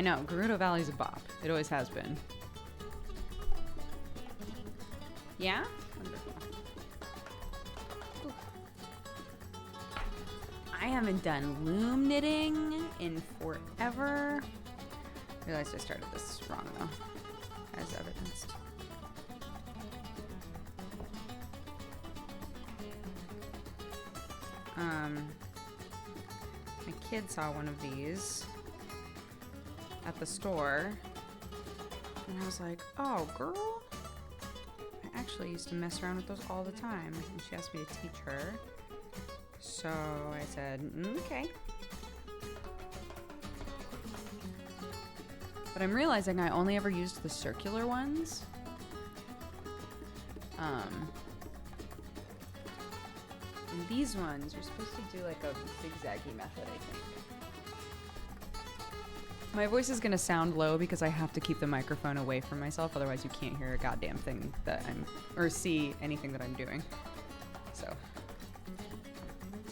know, Gerudo Valley's a bop. It always has been. Yeah? Wonderful. Ooh. I haven't done loom knitting in forever. I realized I started this wrong though, as evidenced. My kid saw one of these at the store, and I was like, oh, girl, I actually used to mess around with those all the time, and she asked me to teach her, so I said, okay. But I'm realizing I only ever used the circular ones. And these ones, you're supposed to do like a zigzaggy method, I think. My voice is gonna sound low because I have to keep the microphone away from myself, otherwise you can't hear a goddamn thing that or see anything that I'm doing. So,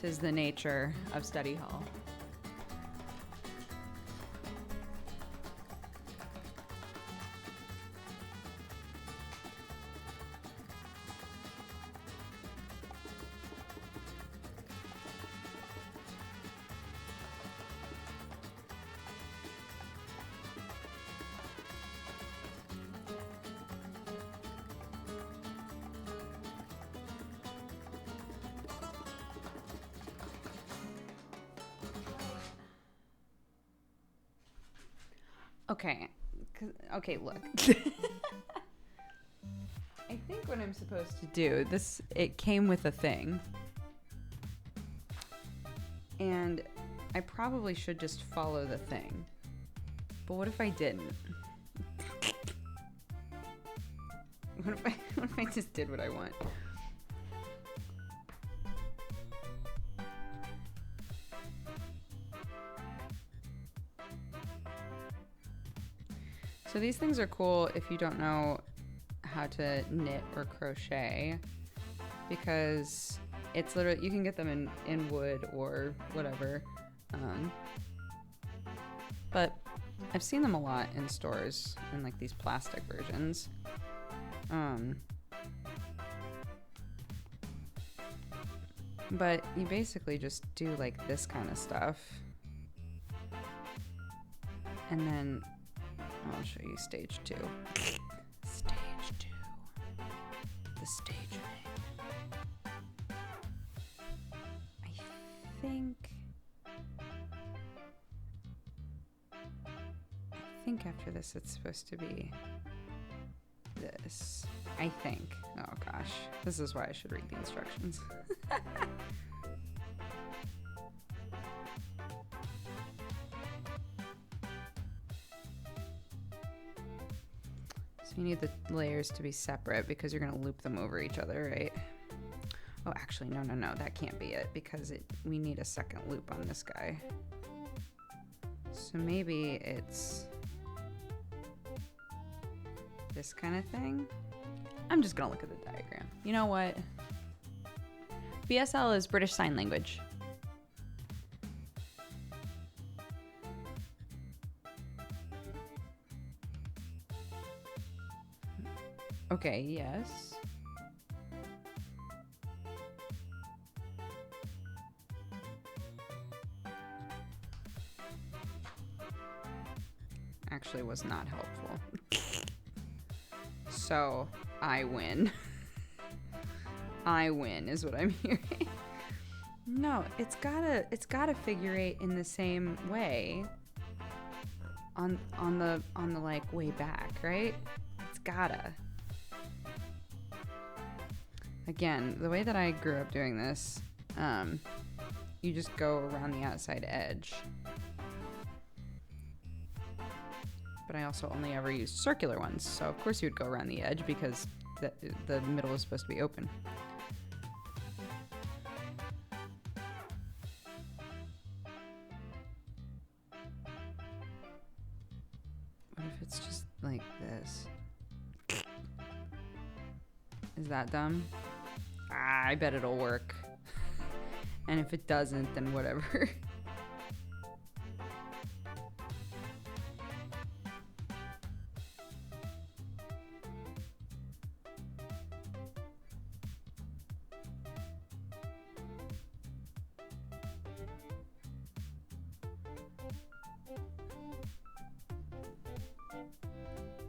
'tis the nature of study hall. Okay, look. I think what I'm supposed to do, it came with a thing. And I probably should just follow the thing. But what if I didn't? What if I just did what I want? So these things are cool if you don't know how to knit or crochet, because it's literally, you can get them in wood or whatever. But I've seen them a lot in stores in like these plastic versions. But you basically just do like this kind of stuff. And then I'll show you stage 2. Stage 2. The staging. I think after this it's supposed to be this. I think. Oh gosh. This is why I should read the instructions. So you need the layers to be separate because you're going to loop them over each other, right? Oh, actually, no. That can't be it because we need a second loop on this guy. So maybe it's this kind of thing. I'm just going to look at the diagram. You know what? BSL is British Sign Language. Okay, yes. Actually was not helpful. So, I win. I win is what I'm hearing. No, it's gotta figure eight in the same way on the like way back, right? It's gotta. Again, the way that I grew up doing this, you just go around the outside edge. But I also only ever used circular ones, so of course you would go around the edge because the middle is supposed to be open. What if it's just like this? Is that dumb? I bet it'll work. And if it doesn't, then whatever.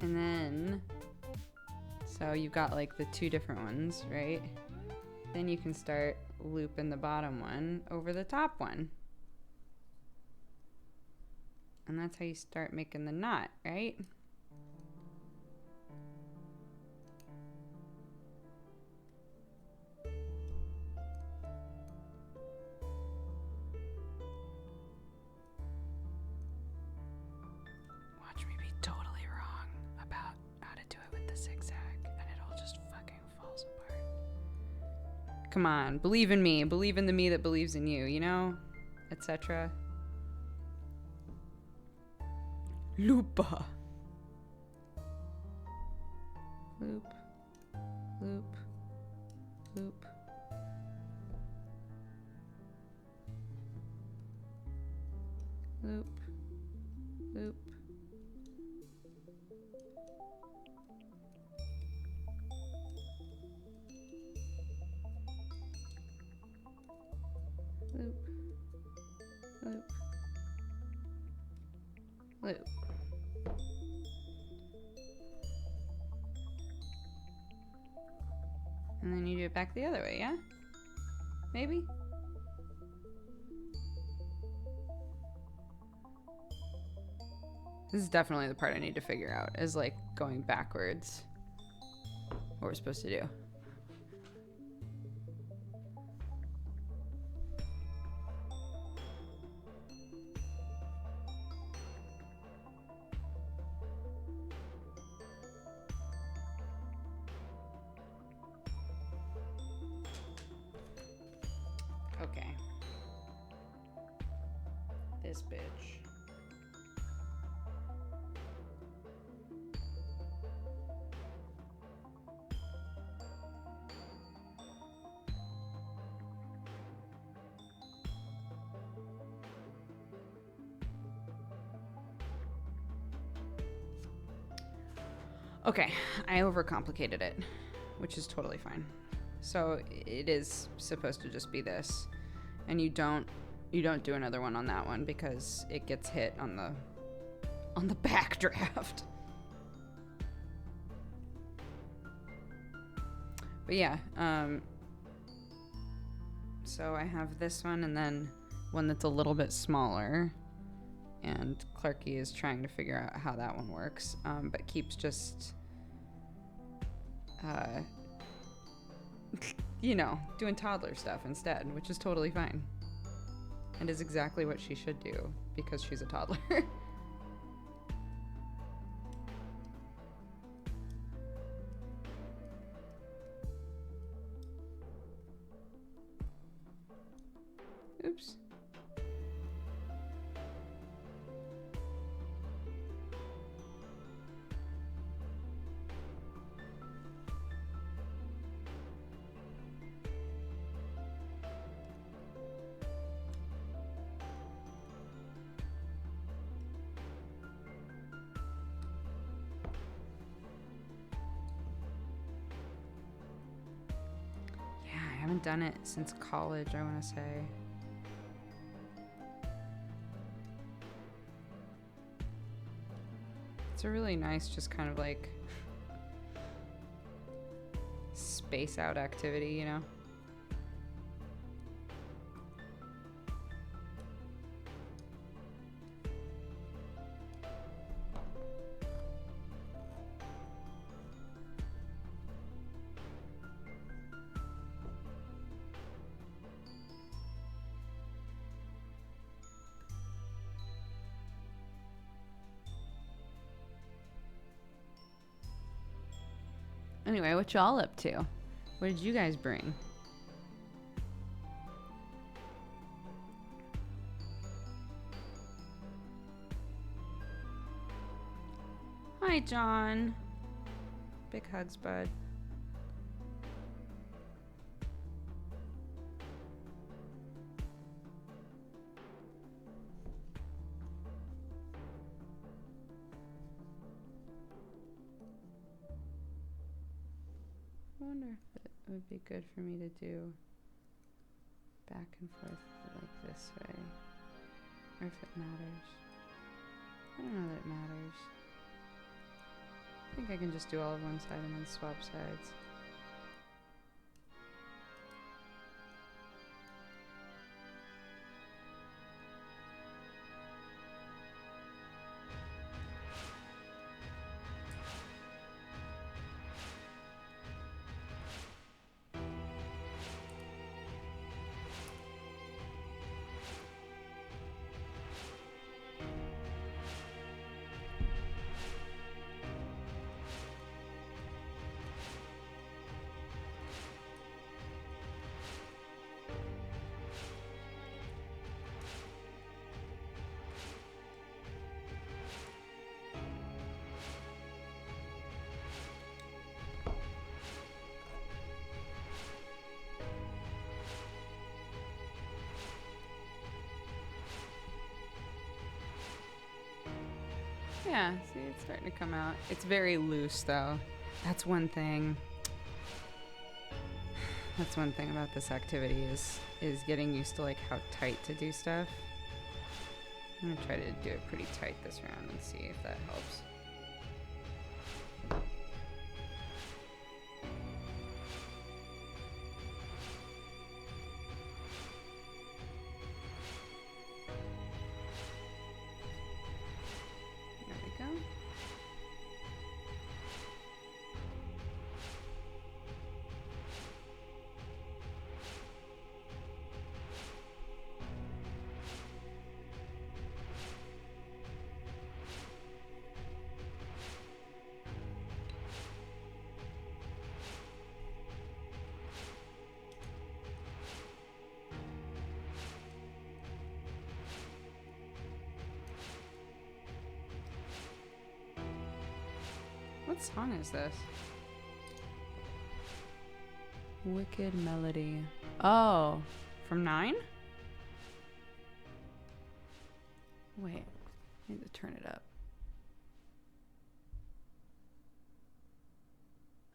And then, so you've got like the two different ones, right? Then you can start looping the bottom one over the top one. And that's how you start making the knot, right? Watch me be totally wrong about how to do it with the zigzag, and it all just fucking falls apart. Come on, believe in me. Believe in the me that believes in you, you know? Etc. Loopa. Loop. Loop. Loop. Loop. Loop. Loop. Loop. Loop. And then you do it back the other way, yeah? Maybe? This is definitely the part I need to figure out, is like going backwards. What we're supposed to do. Okay. This bitch. Okay, I overcomplicated it, which is totally fine. So it is supposed to just be this, and you don't do another one on that one because it gets hit on the backdraft. But yeah, so I have this one and then one that's a little bit smaller, and Clarky is trying to figure out how that one works, but keeps just you know, doing toddler stuff instead, which is totally fine. And is exactly what she should do, because she's a toddler. Oops. I haven't done it since college, I want to say. It's a really nice, just kind of like space out activity, you know? Anyway, what y'all up to? What did you guys bring? Hi, John. Big hugs, bud. I wonder if it would be good for me to do back and forth like this way, or if it matters. I don't know that it matters. think I can just do all of one side and then swap sides. Yeah, see, it's starting to come out. It's very loose, though. That's one thing. That's one thing about this activity is getting used to like how tight to do stuff. I'm gonna try to do it pretty tight this round and see if that helps. What song is this? Wicked Melody. Oh, from 9? Wait, I need to turn it up.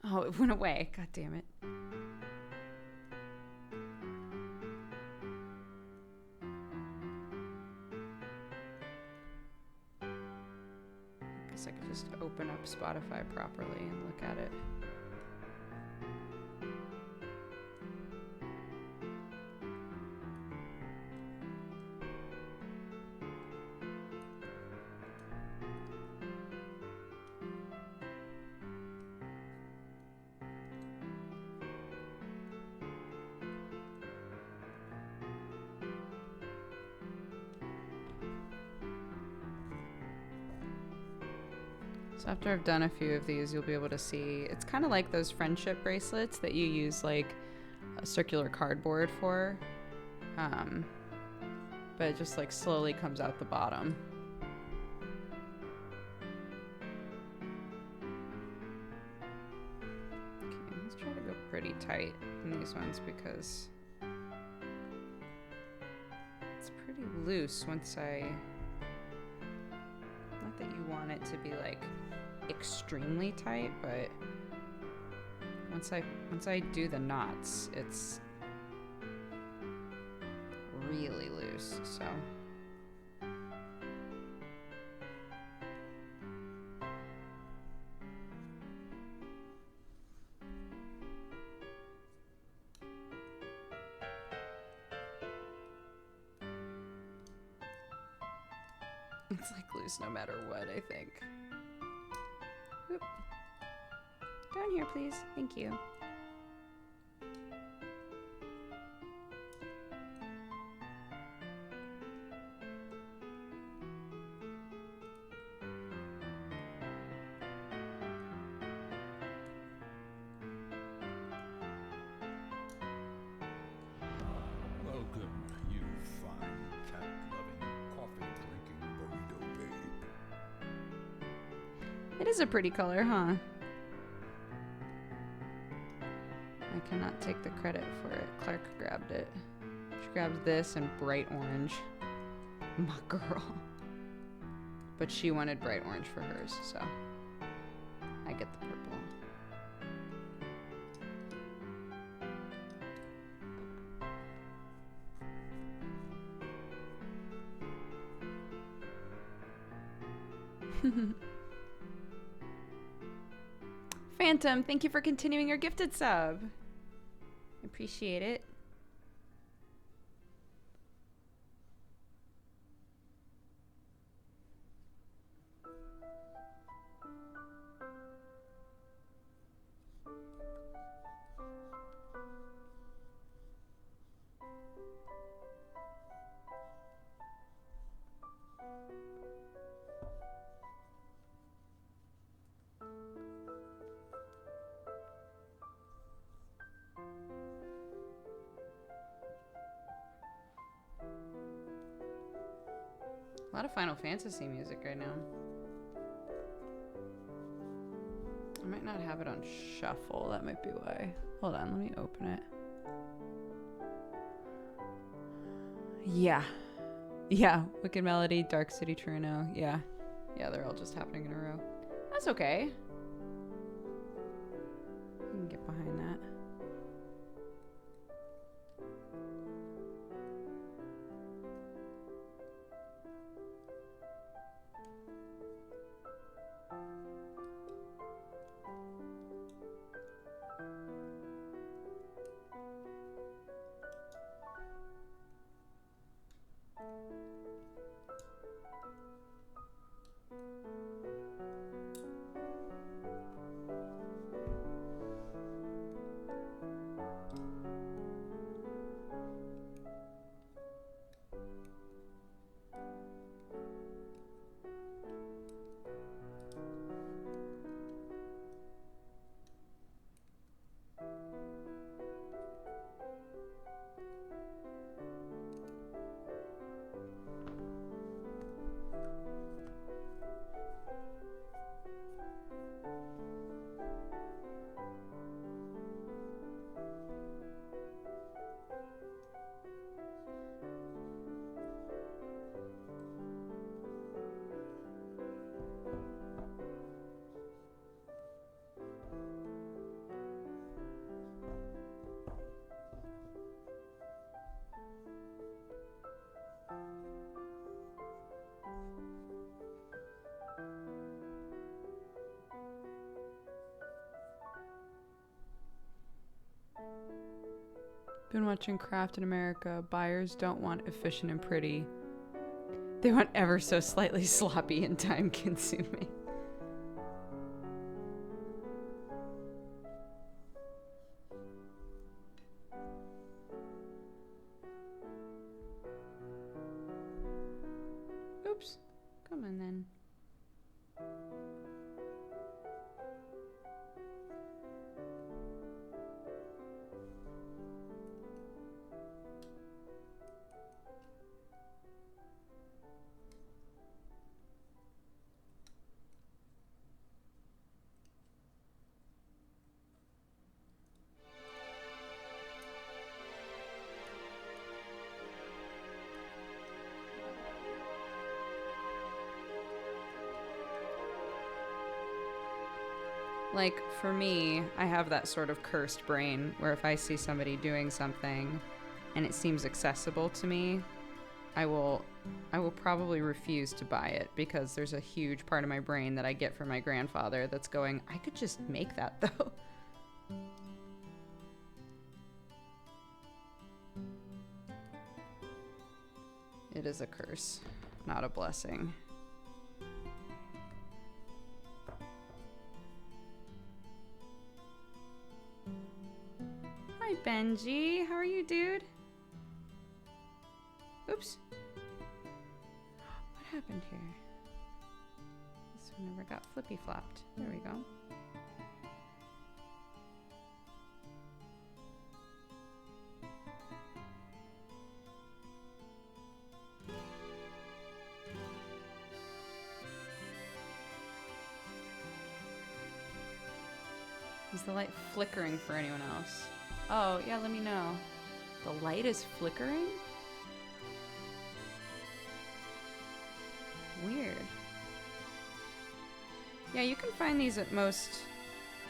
Oh, it went away. God damn it. I could just open up Spotify properly and look at it. So after I've done a few of these, you'll be able to see, it's kind of like those friendship bracelets that you use like a circular cardboard for. But it just like slowly comes out the bottom. Okay, let's try to go pretty tight in these ones because it's pretty loose once I, not that you want it to be like extremely tight, but once I do the knots, it's really loose, so. It's like loose no matter what, I think. Oop. Down here, please. Thank you. Welcome, you fine cat-loving, coffee-drinking burrito babe. It is a pretty color, huh? I cannot take the credit for it. Clark grabbed it. She grabbed this and bright orange. My girl. But she wanted bright orange for hers, so I get the purple. Phantom, thank you for continuing your gifted sub. Appreciate it. A lot of Final Fantasy music right now. I might not have it on shuffle. That might be why. Hold on, let me open it. Yeah. Yeah. Wicked Melody, Dark City Truno. Yeah. Yeah, they're all just happening in a row. That's okay. You can get behind that. Been watching Craft in America. Buyers don't want efficient and pretty. They want ever so slightly sloppy and time consuming. Oops. Come on then. Like, for me, I have that sort of cursed brain where if I see somebody doing something and it seems accessible to me, I will probably refuse to buy it because there's a huge part of my brain that I get from my grandfather that's going, I could just make that though. It is a curse, not a blessing. Hi, Benji. How are you, dude? Oops. What happened here? This one never got flippy flopped. There we go. Is the light flickering for anyone else? Oh, yeah, let me know. The light is flickering? Weird. Yeah, you can find these at most,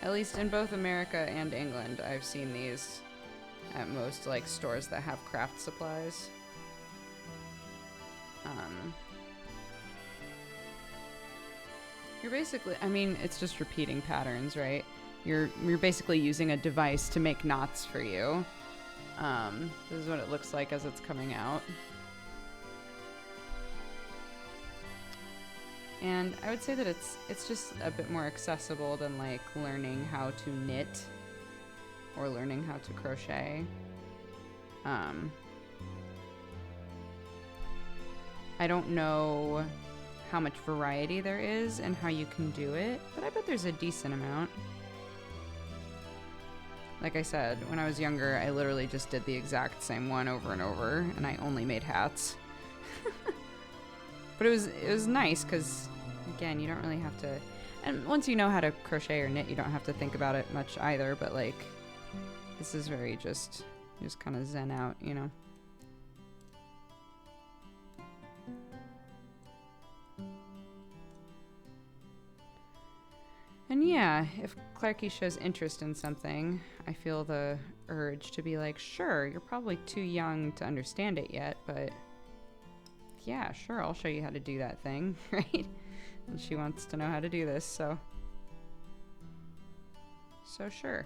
at least in both America and England, I've seen these at most, like, stores that have craft supplies. You're basically, I mean, it's just repeating patterns, right? You're basically using a device to make knots for you. This is what it looks like as it's coming out. And I would say that it's just a bit more accessible than like learning how to knit or learning how to crochet. I don't know how much variety there is and how you can do it, but I bet there's a decent amount. Like I said, when I was younger, I literally just did the exact same one over and over, and I only made hats. But it was nice because, again, you don't really have to... And once you know how to crochet or knit, you don't have to think about it much either, but, like, this is very just kind of zen out, you know? And yeah, if Clarky shows interest in something, I feel the urge to be like, sure, you're probably too young to understand it yet, but yeah, sure, I'll show you how to do that thing, right? And she wants to know how to do this, so sure.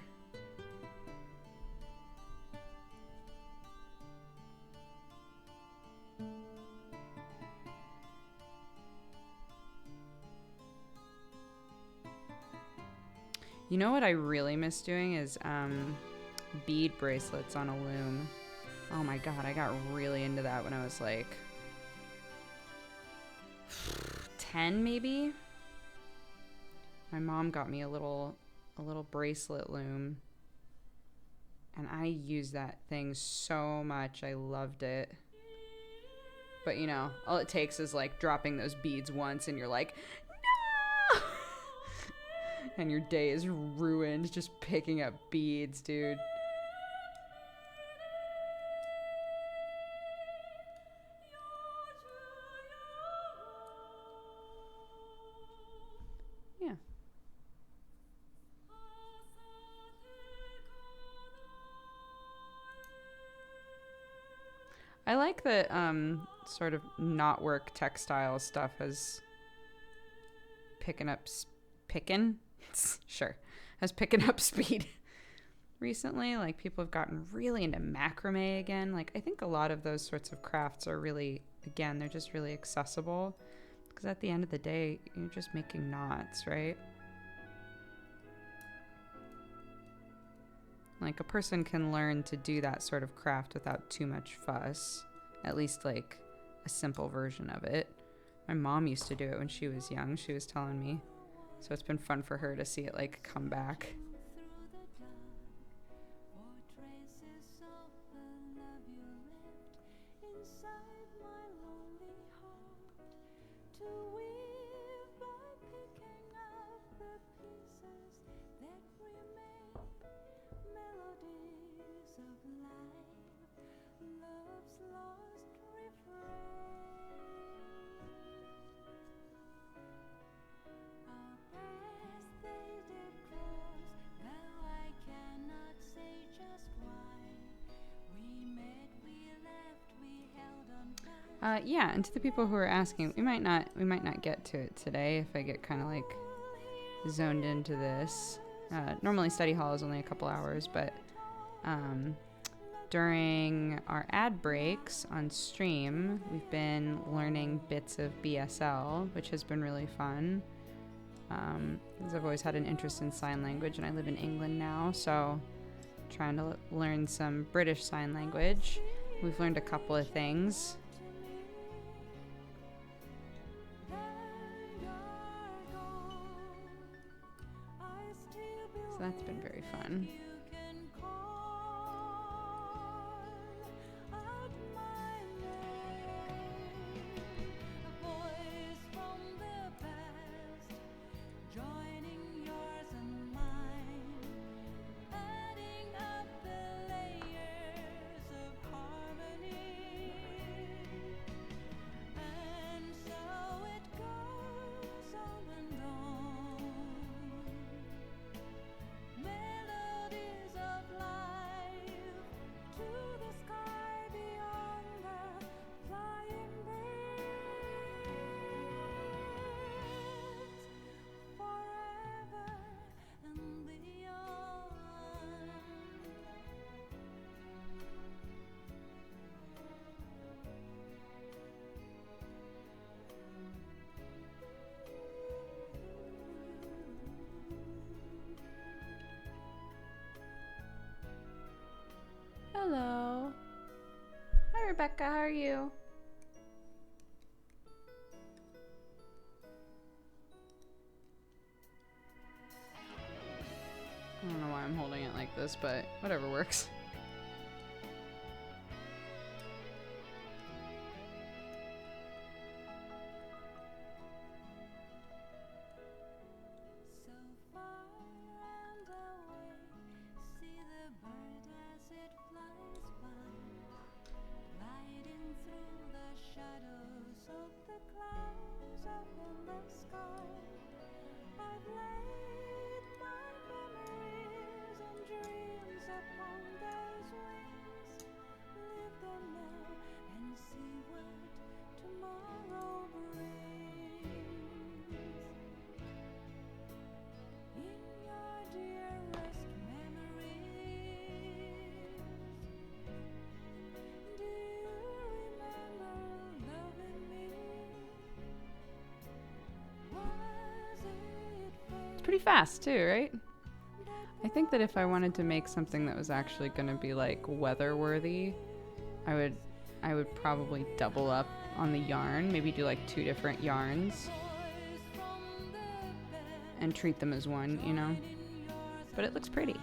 You know what I really miss doing is bead bracelets on a loom. Oh my god, I got really into that when I was like 10 maybe. My mom got me a little bracelet loom, and I used that thing so much. I loved it. But you know, all it takes is like dropping those beads once and you're like, no! And your day is ruined just picking up beads, dude. Yeah. I like that sort of not work textile stuff has picking up speed recently. Like, people have gotten really into macrame again. Like, I think a lot of those sorts of crafts are really, again, they're just really accessible, because at the end of the day, you're just making knots, right? Like, a person can learn to do that sort of craft without too much fuss, at least like a simple version of it. My mom used to do it when she was young, she was telling me. So it's been fun for her to see it like come back. Yeah, and to the people who are asking, we might not get to it today if I get kind of like zoned into this. Normally study hall is only a couple hours, but during our ad breaks on stream, we've been learning bits of BSL, which has been really fun. Because I've always had an interest in sign language, and I live in England now, so trying to learn some British Sign Language. We've learned a couple of things. So that's been very fun. Becca. How are you? I don't know why I'm holding it like this, but whatever works. Pretty fast too, right? I think that if I wanted to make something that was actually going to be like weather worthy, I would probably double up on the yarn, maybe do like 2 different yarns and treat them as one, you know? But it looks pretty.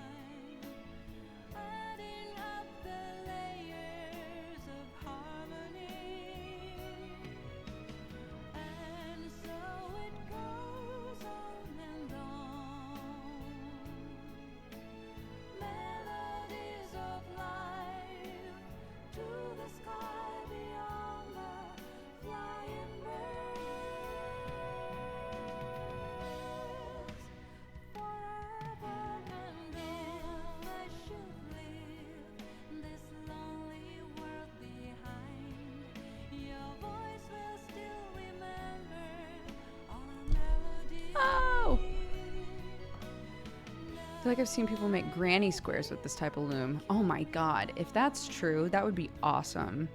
I feel like I've seen people make granny squares with this type of loom. Oh my god, if that's true, that would be awesome.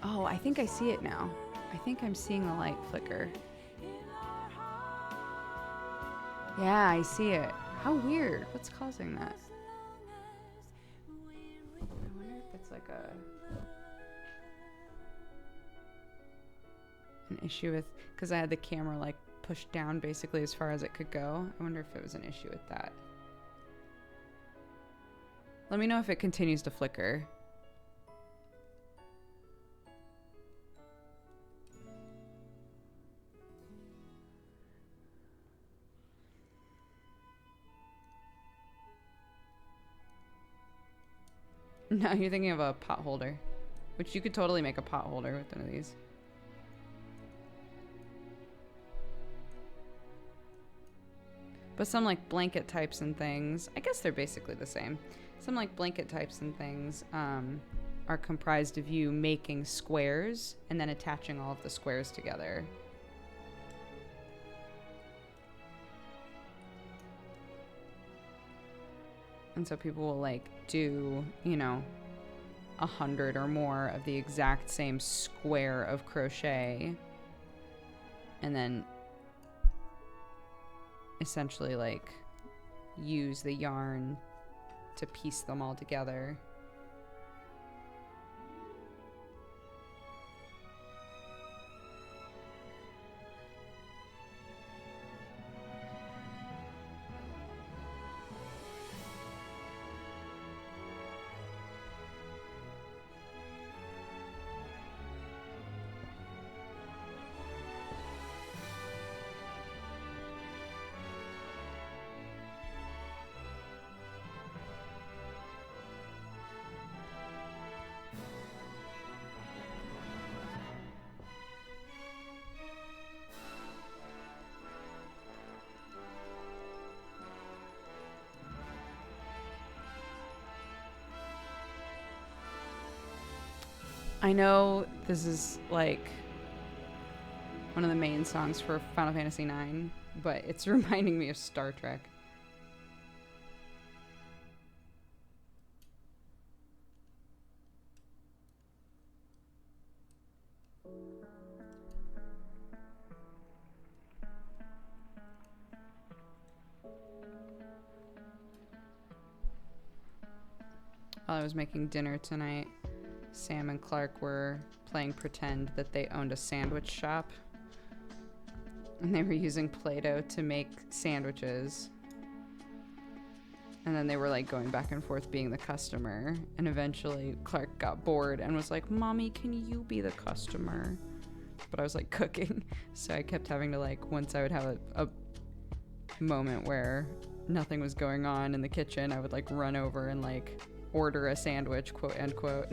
Oh, I think I see it now. I think I'm seeing the light flicker. Yeah, I see it. How weird. What's causing that? I wonder if it's like an issue with, because I had the camera like pushed down basically as far as it could go. I wonder if it was an issue with that. Let me know if it continues to flicker. No, you're thinking of a pot holder, which you could totally make a pot holder with one of these. But some like blanket types and things, I guess they're basically the same. Some like blanket types and things are comprised of you making squares and then attaching all of the squares together. And so people will like do, you know, 100 or more of the exact same square of crochet and then essentially like use the yarn to piece them all together. I know this is like one of the main songs for Final Fantasy IX, but it's reminding me of Star Trek. While I was making dinner tonight, Sam and Clark were playing pretend that they owned a sandwich shop. And they were using Play-Doh to make sandwiches. And then they were like going back and forth being the customer. And eventually Clark got bored and was like, Mommy, can you be the customer? But I was like cooking. So I kept having to like, once I would have a moment where nothing was going on in the kitchen, I would like run over and like order a sandwich, quote unquote.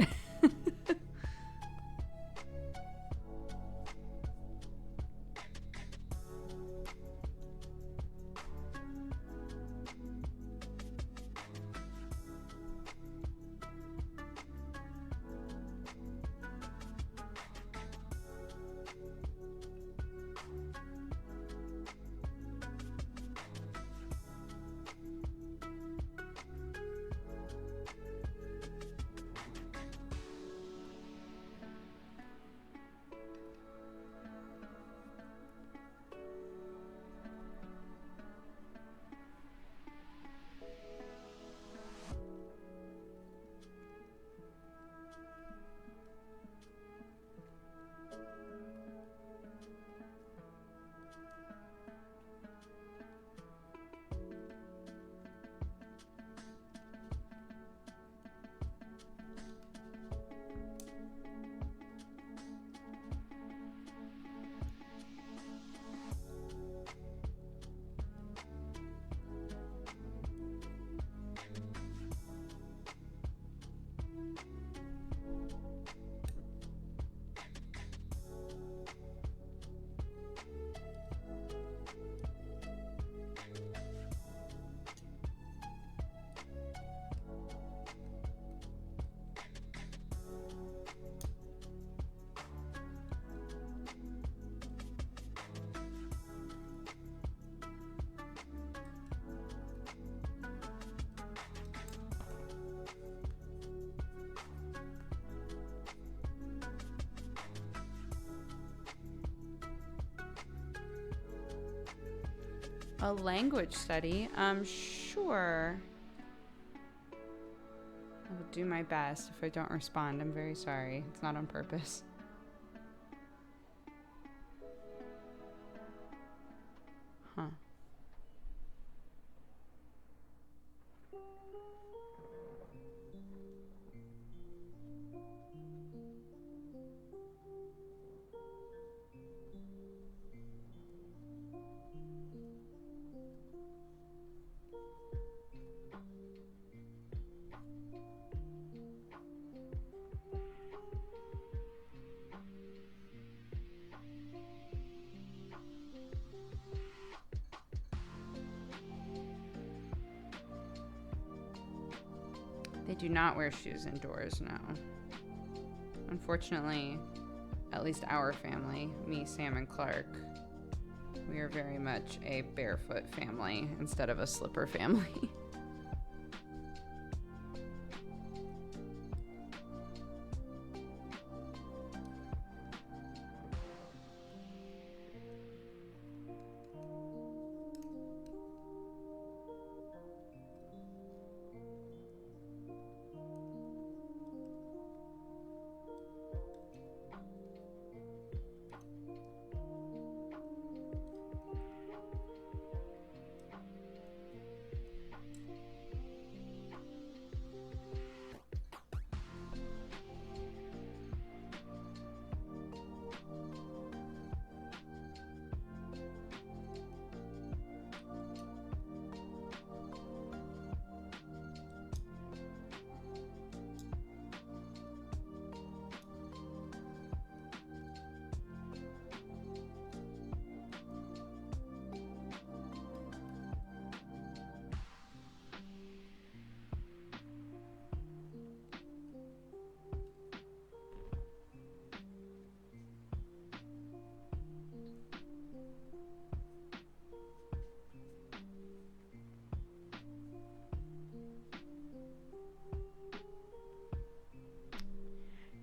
A language study? Sure. I will do my best. If I don't respond, I'm very sorry. It's not on purpose. Huh. They do not wear shoes indoors, no. Unfortunately, at least our family, me, Sam, and Clark, we are very much a barefoot family instead of a slipper family.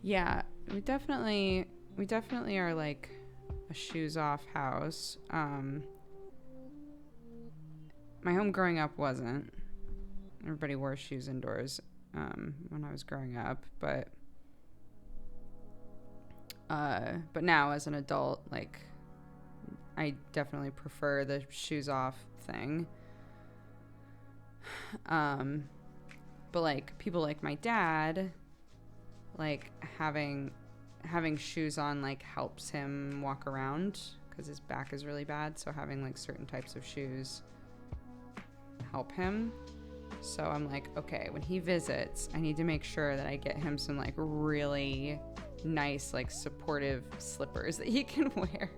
Yeah, we definitely are like a shoes off house. My home growing up wasn't. Everybody wore shoes indoors. when I was growing up, but now as an adult, like, I definitely prefer the shoes off thing. But like people like my dad, like having shoes on like helps him walk around because his back is really bad. So having like certain types of shoes help him. So I'm like, okay, when he visits, I need to make sure that I get him some like really nice, like supportive slippers that he can wear.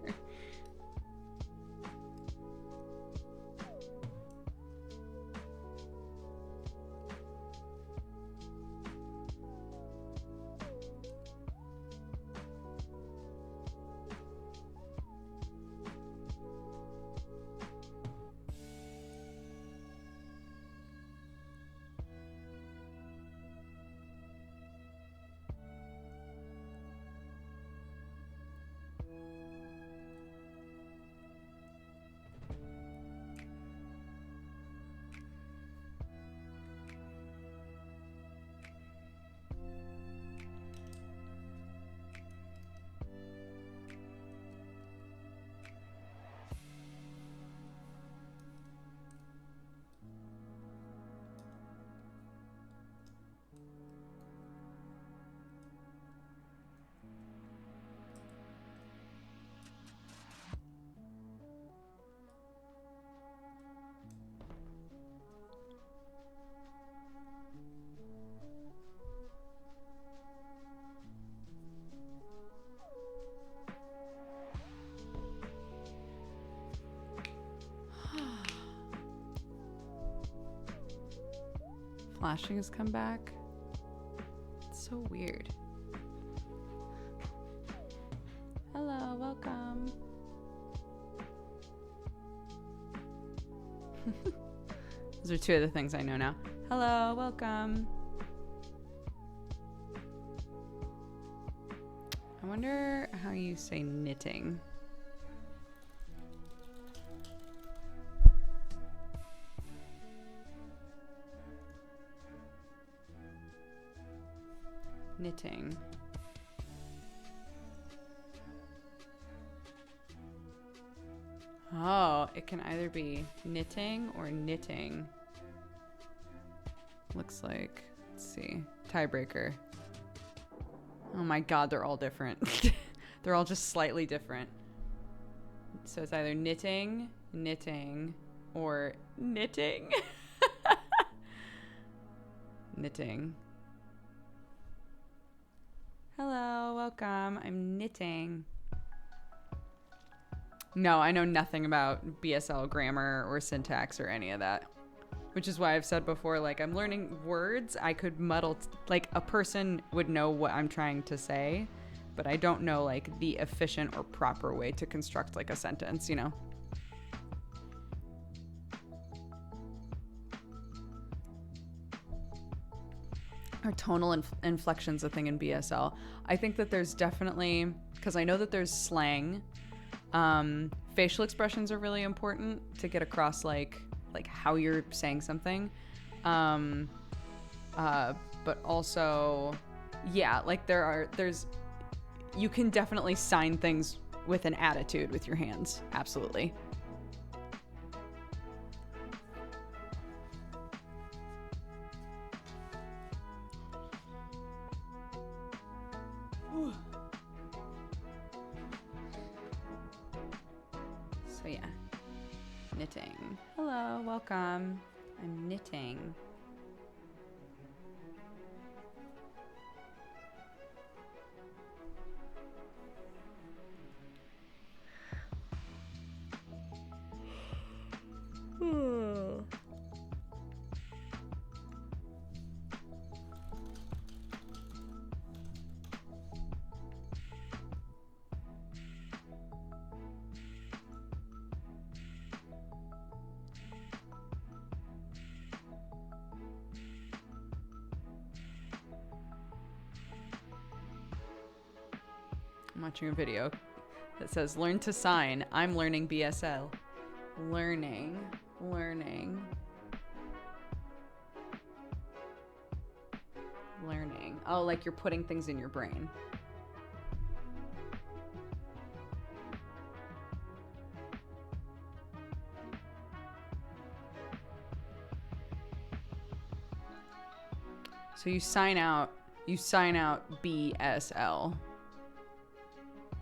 Flashing has come back. It's so weird. Hello, welcome. Those are two of the things I know now. Hello, welcome. I wonder how you say knitting. Knitting. Oh, it can either be knitting or knitting. Looks like, let's see, tiebreaker. Oh my God, they're all different. They're all just slightly different. So it's either knitting, knitting, or knitting. Knitting. Hello, welcome. I'm knitting. No, I know nothing about BSL grammar or syntax or any of that. Which is why I've said before, like, I'm learning words. I could muddle, like, a person would know what I'm trying to say, but I don't know, like, the efficient or proper way to construct, like, a sentence, you know? Are tonal inflections a thing in BSL? I think that there's definitely, because I know that there's slang. Facial expressions are really important to get across like how you're saying something. But also, yeah, like there's, you can definitely sign things with an attitude with your hands. Absolutely. So yeah, knitting. Hello, welcome. I'm knitting. I'm watching a video that says learn to sign. I'm learning BSL. Learning. Oh, like you're putting things in your brain. So you sign out BSL.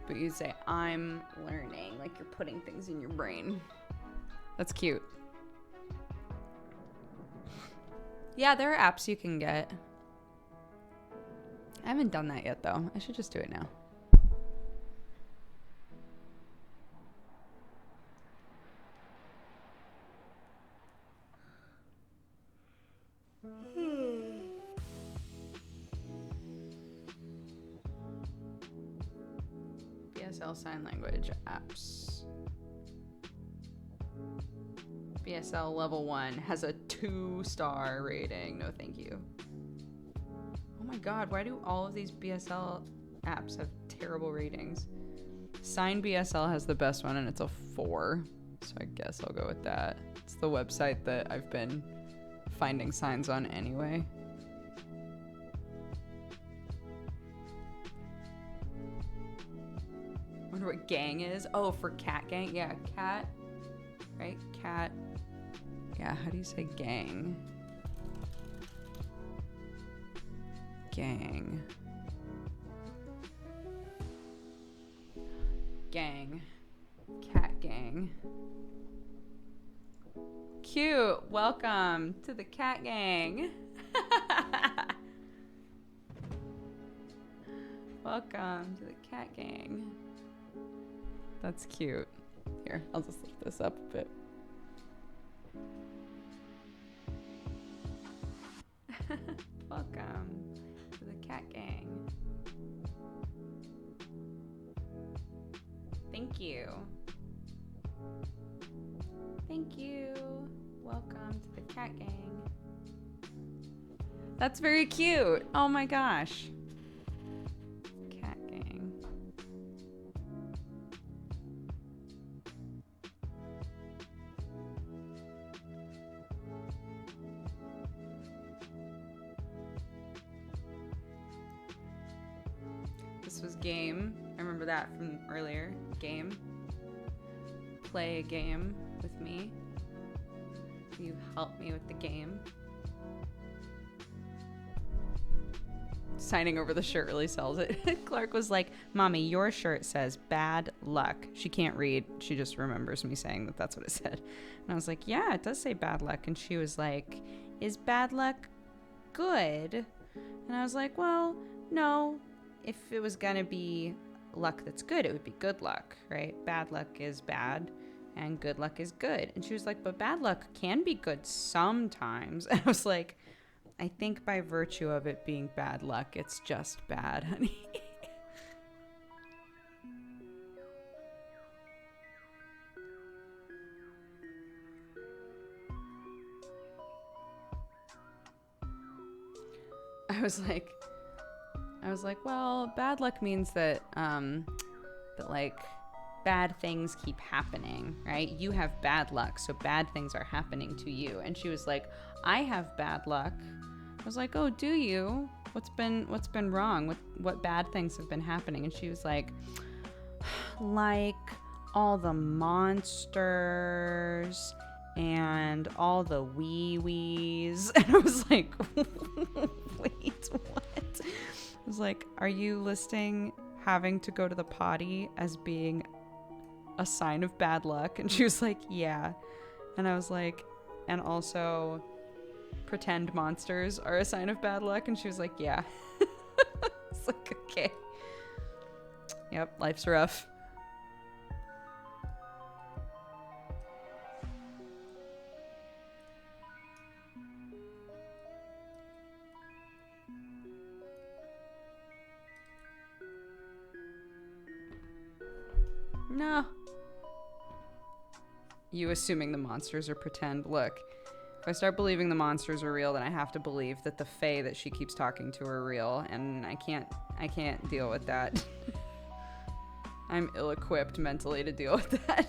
But you say, I'm learning, like you're putting things in your brain. That's cute. Yeah, there are apps you can get. I haven't done that yet, though. I should just do it now. BSL sign language apps. BSL level 1 has a 2-star rating. No, thank you. Oh my god, why do all of these BSL apps have terrible ratings? Sign BSL has the best one and it's a 4. So I guess I'll go with that. It's the website that I've been finding signs on anyway. Wonder what gang is. Oh, for cat gang? Yeah, cat. Right? Cat. Yeah, how do you say gang? Gang. Gang. Cat gang. Cute. Welcome to the cat gang. Welcome to the cat gang. That's cute. Here, I'll just lift this up a bit. Welcome to the cat gang. Thank you. Thank you. Welcome to the cat gang. That's very cute. Oh my gosh. Cat gang. This was game. I remember that from earlier. Game. Play a game with me. You help me with the game. Signing over the shirt really sells it. Clark was like, Mommy, your shirt says bad luck. She can't read. She just remembers me saying that that's what it said. And I was like, yeah, it does say bad luck. And she was like, is bad luck good? And I was like, well, no. If it was going to be luck that's good, it would be good luck, right? Bad luck is bad and good luck is good. And she was like, but bad luck can be good sometimes. And I was like, I think by virtue of it being bad luck, it's just bad, honey. I was like, well, bad luck means that like bad things keep happening, right? You have bad luck, so bad things are happening to you. And she was like, I have bad luck. I was like, oh, do you? What's been wrong? What bad things have been happening? And she was like all the monsters and all the wee-wees. And I was like, wait, what? I was like, are you listing having to go to the potty as being a sign of bad luck? And she was like, yeah. And I was like, and also pretend monsters are a sign of bad luck? And she was like, yeah. It's like, okay. Yep, life's rough. No. You assuming the monsters are pretend. Look, if I start believing the monsters are real, then I have to believe that the fae that she keeps talking to are real, and I can't deal with that. I'm ill-equipped mentally to deal with that.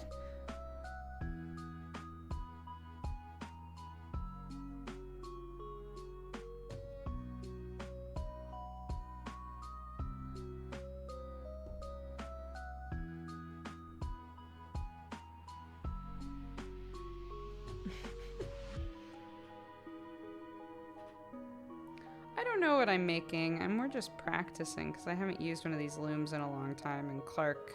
don't know what I'm making. I'm more just practicing because I haven't used one of these looms in a long time, and Clark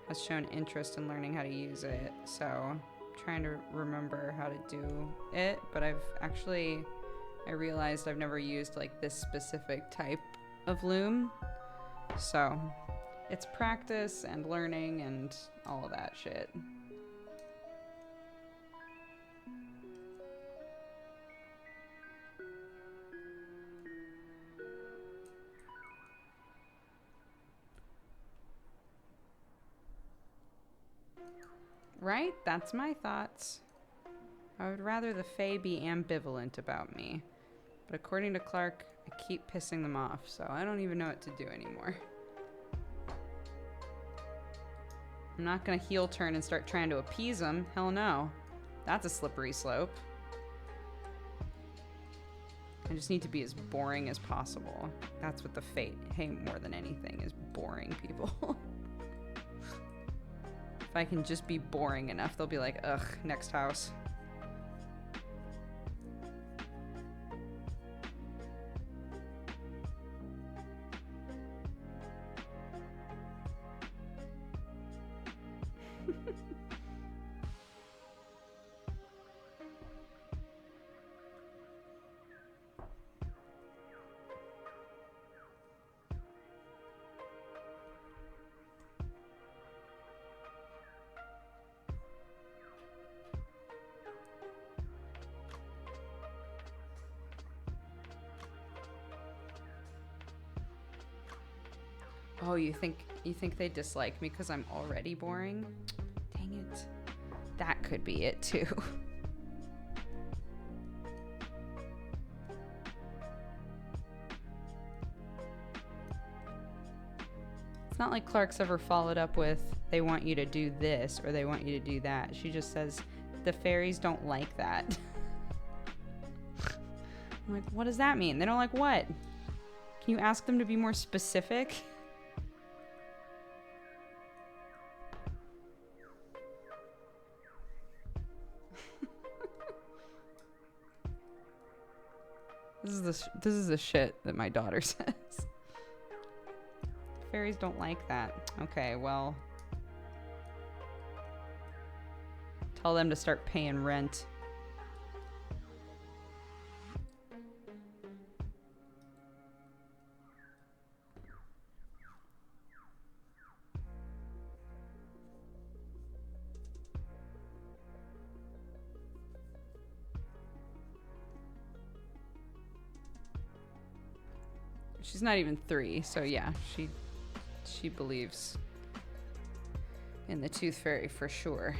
has shown interest in learning how to use it. So I'm trying to remember how to do it, but I realized I've never used like this specific type of loom. So it's practice and learning and all of that shit. Right? That's my thoughts. I would rather the Fae be ambivalent about me. But according to Clark, I keep pissing them off, so I don't even know what to do anymore. I'm not gonna heel turn and start trying to appease them. Hell no. That's a slippery slope. I just need to be as boring as possible. That's what the Fae hate more than anything, is boring people. If I can just be boring enough, they'll be like, ugh, next house. Oh, you think they dislike me because I'm already boring? Dang it. That could be it too. It's not like Clark's ever followed up with, they want you to do this or they want you to do that. She just says, the fairies don't like that. I'm like, what does that mean? They don't like what? Can you ask them to be more specific? This is the shit that my daughter says. Fairies don't like that. Okay, well, tell them to start paying rent. She's not even 3, so yeah, she believes in the Tooth Fairy for sure.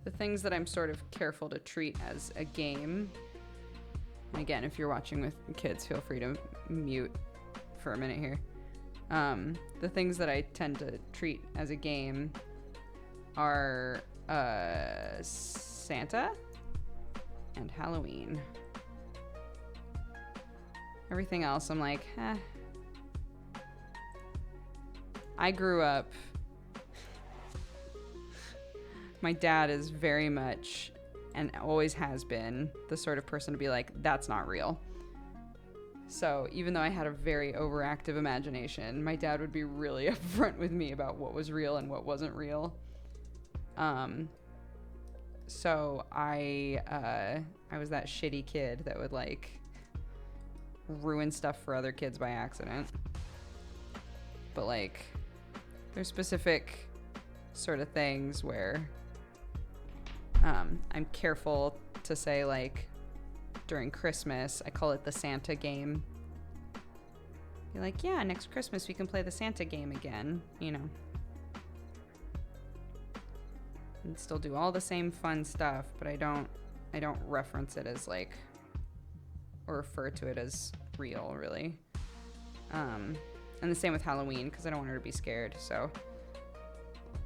The things that I'm sort of careful to treat as a game, and again, if you're watching with kids, feel free to mute for a minute here. The things that I tend to treat as a game are Santa and Halloween. Everything else, I'm like, I grew up... My dad is very much, and always has been, the sort of person to be like, that's not real. So even though I had a very overactive imagination, my dad would be really upfront with me about what was real and what wasn't real. So I was that shitty kid that would like ruin stuff for other kids by accident. But like, there's specific sort of things where I'm careful to say, like, during Christmas, I call it the Santa game. Be like, yeah, next Christmas we can play the Santa game again, you know. And still do all the same fun stuff, but I don't reference it as like, or refer to it as real, really. And the same with Halloween, because I don't want her to be scared, so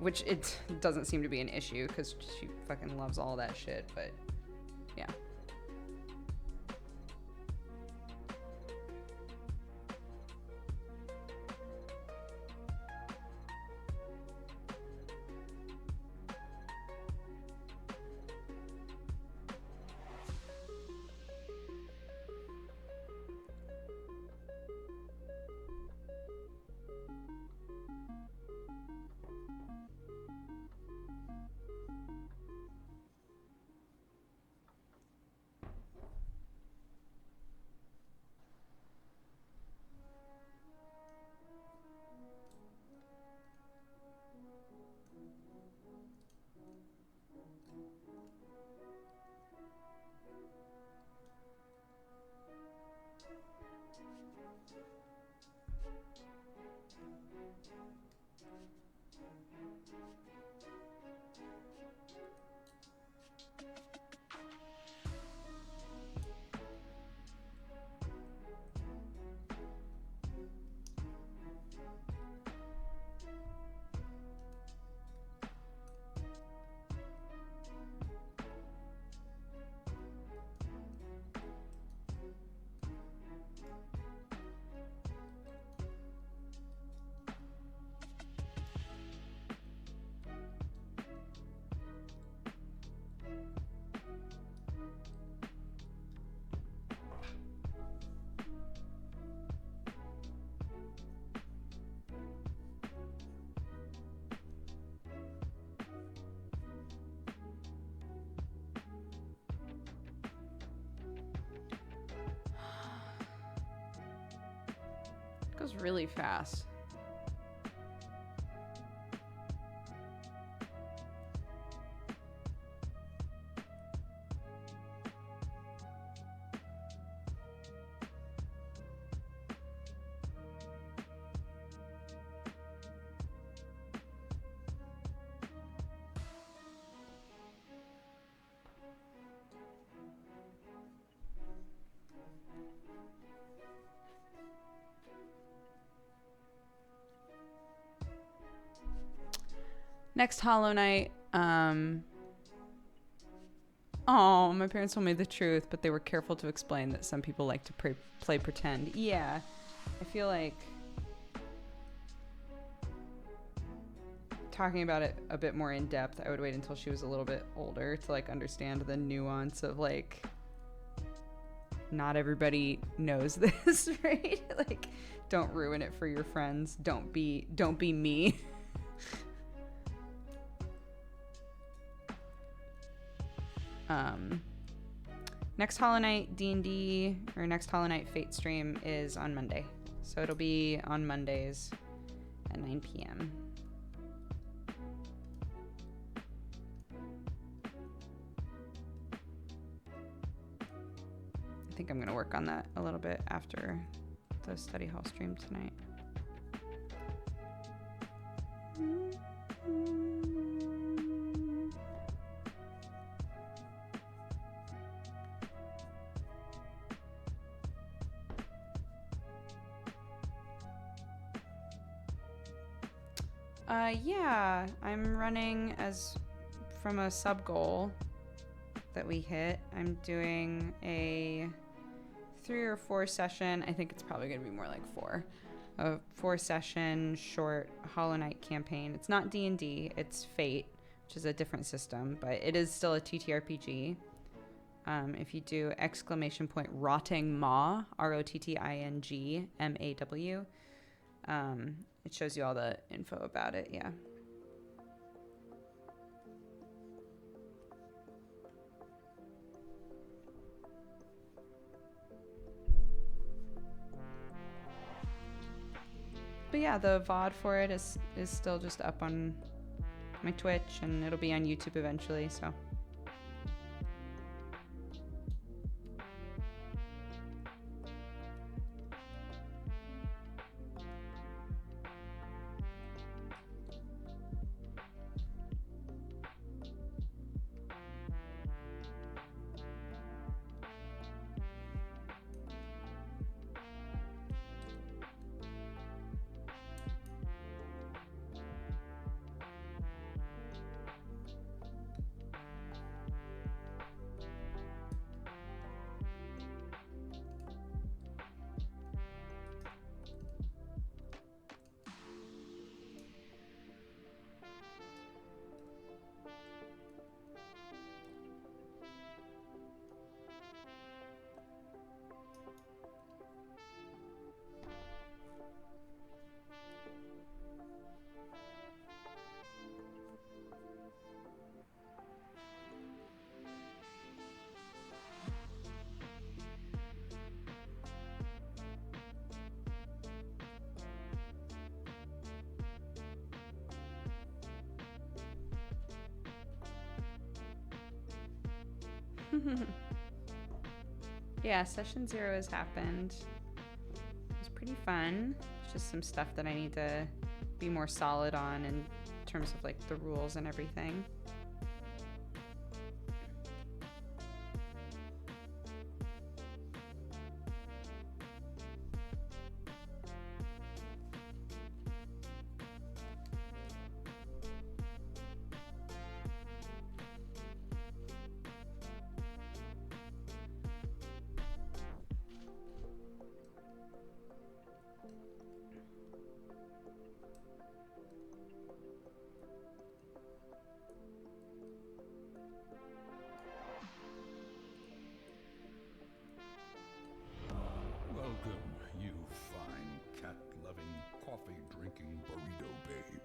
which it doesn't seem to be an issue because she fucking loves all that shit, but yeah. Goes really fast. Next Hollow Knight, oh, my parents told me the truth, but they were careful to explain that some people like to play pretend. Yeah, I feel like talking about it a bit more in depth, I would wait until she was a little bit older to like understand the nuance of like, not everybody knows this, right? Like, don't ruin it for your friends. Don't be me. Next Hollow Knight D&D or next Hollow Knight Fate stream is on Monday. So it'll be on Mondays at 9 p.m. I think I'm going to work on that a little bit after the study hall stream tonight. Yeah, I'm running as from a sub goal that we hit. I'm doing a 3 or 4 session. I think it's probably going to be more like 4. A 4 session short Hollow Knight campaign. It's not D&D, it's Fate, which is a different system, but it is still a TTRPG. If you do !Rotting Maw, ROTTING MAW, it shows you all the info about it, yeah. But yeah, the VOD for it is still just up on my Twitch, and it'll be on YouTube eventually, so. Yeah, session 0 has happened. It was pretty fun. It's just some stuff that I need to be more solid on in terms of like the rules and everything. Welcome, you fine cat-loving, coffee-drinking burrito babe.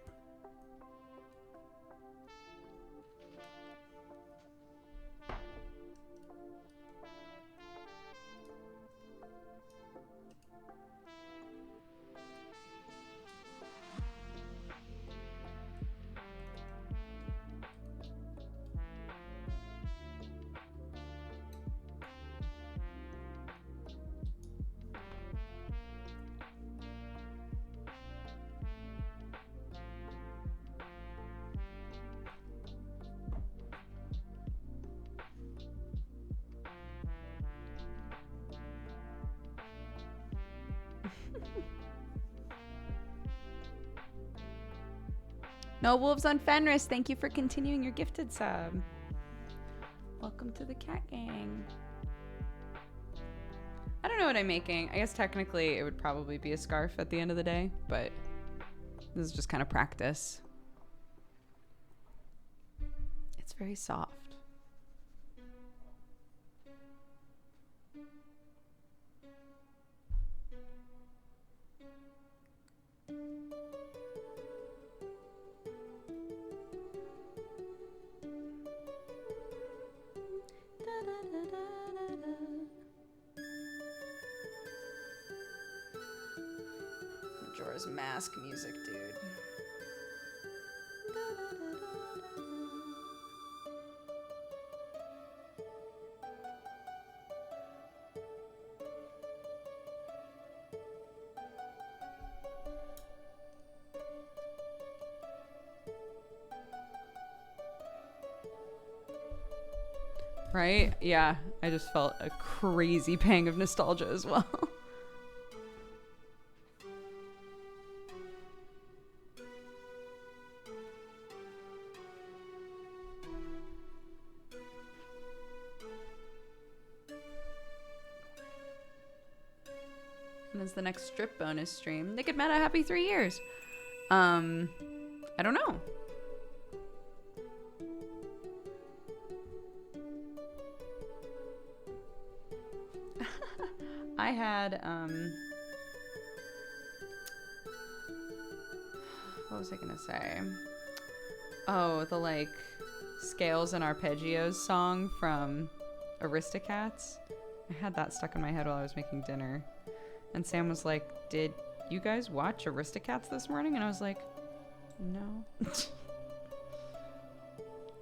No Wolves on Fenris, thank you for continuing your gifted sub. Welcome to the cat gang. I don't know what I'm making. I guess technically it would probably be a scarf at the end of the day, but this is just kind of practice. It's very soft. Majora's Mask music, dude. Right? Yeah, I just felt a crazy pang of nostalgia as well. When is the next strip bonus stream? Naked Meta, happy 3 years. I don't know. I had, what was I gonna say? Oh, the, like, Scales and Arpeggios song from Aristocats. I had that stuck in my head while I was making dinner. And Sam was like, did you guys watch Aristocats this morning? And I was like, no.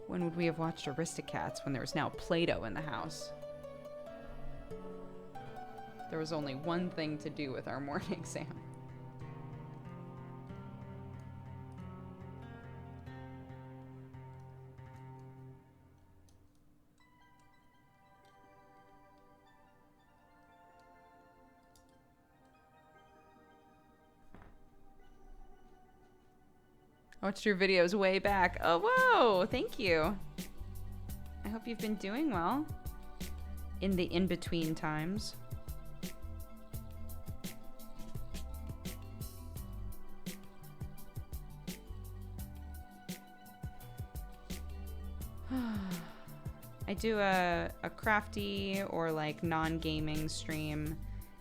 When would we have watched Aristocats when there was now Play-Doh in the house? There was only one thing to do with our morning, Sam. I watched your videos way back. Oh, whoa! Thank you. I hope you've been doing well in the in-between times. I do a crafty or like non-gaming stream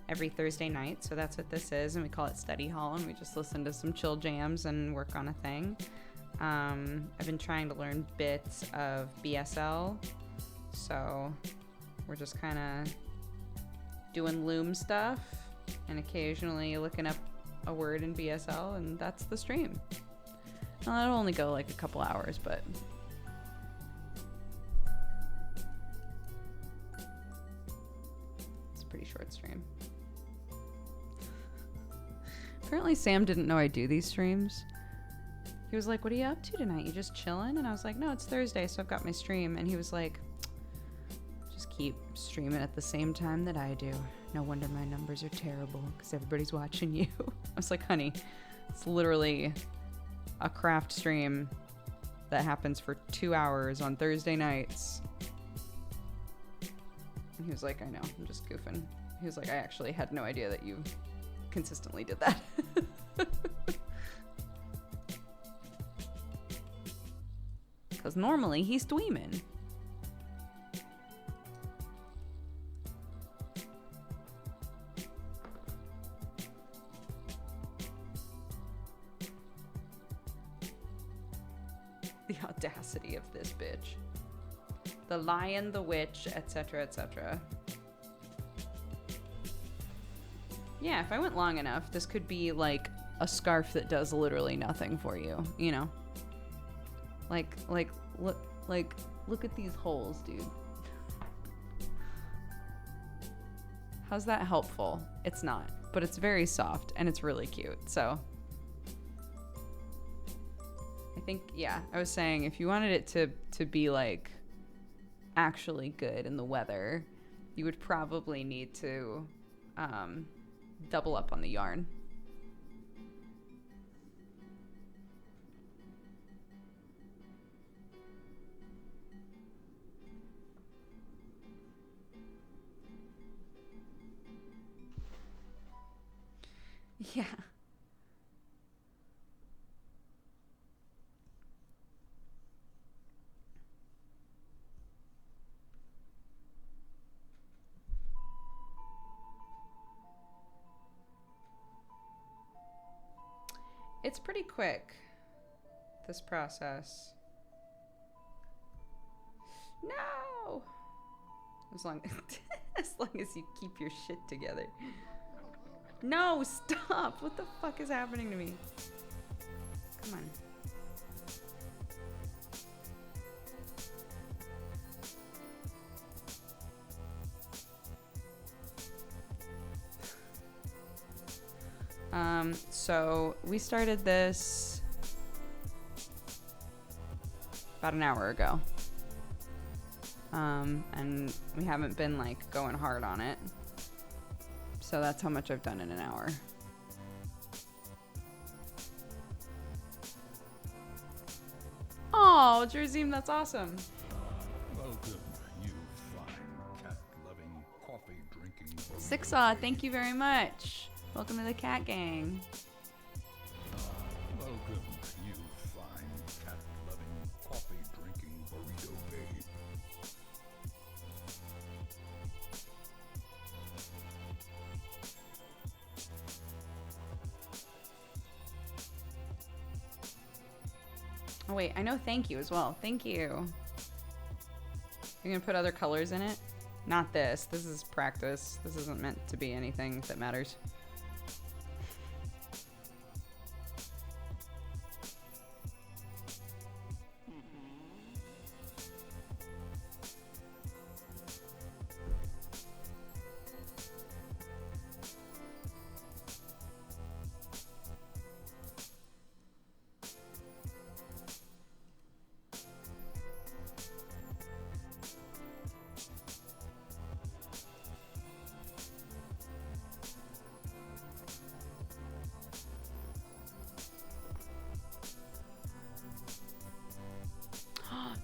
every Thursday night, so that's what this is, and we call it Study Hall, and we just listen to some chill jams and work on a thing. I've been trying to learn bits of BSL, so we're just kind of doing Loom stuff and occasionally looking up a word in BSL, and that's the stream. Well, it'll only go like a couple hours, but pretty short stream. Apparently Sam didn't know I do these streams. He was like, what are you up to tonight? You just chilling? And I was like, no, it's Thursday, so I've got my stream. And he was like, just keep streaming at the same time that I do. No wonder my numbers are terrible, because everybody's watching you. I was like, honey, it's literally a craft stream that happens for 2 hours on Thursday nights. And he was like, I know, I'm just goofing. He was like, I actually had no idea that you consistently did that. Because normally he's dweeming. The audacity of this bitch. The lion, the witch, etc., etc. Yeah, if I went long enough, this could be like a scarf that does literally nothing for you, you know? Look at these holes, dude. How's that helpful? It's not, but it's very soft and it's really cute. So I think, yeah, I was saying if you wanted it to be like actually good in the weather, you would probably need to double up on the yarn. Yeah. It's pretty quick, this process. No! As long as you keep your shit together. No, stop! What the fuck is happening to me? Come on. So we started this about an hour ago. And we haven't been like going hard on it. So that's how much I've done in an hour. Oh, Jerzim, that's awesome. Welcome, you fine cat-loving, coffee-drinking... Sixaw, thank you very much. Welcome to the cat gang. Welcome, you fine cat-loving, coffee-drinking burrito babe. Oh wait, I know thank you as well. Thank you. You're gonna put other colors in it? Not this. This is practice. This isn't meant to be anything that matters.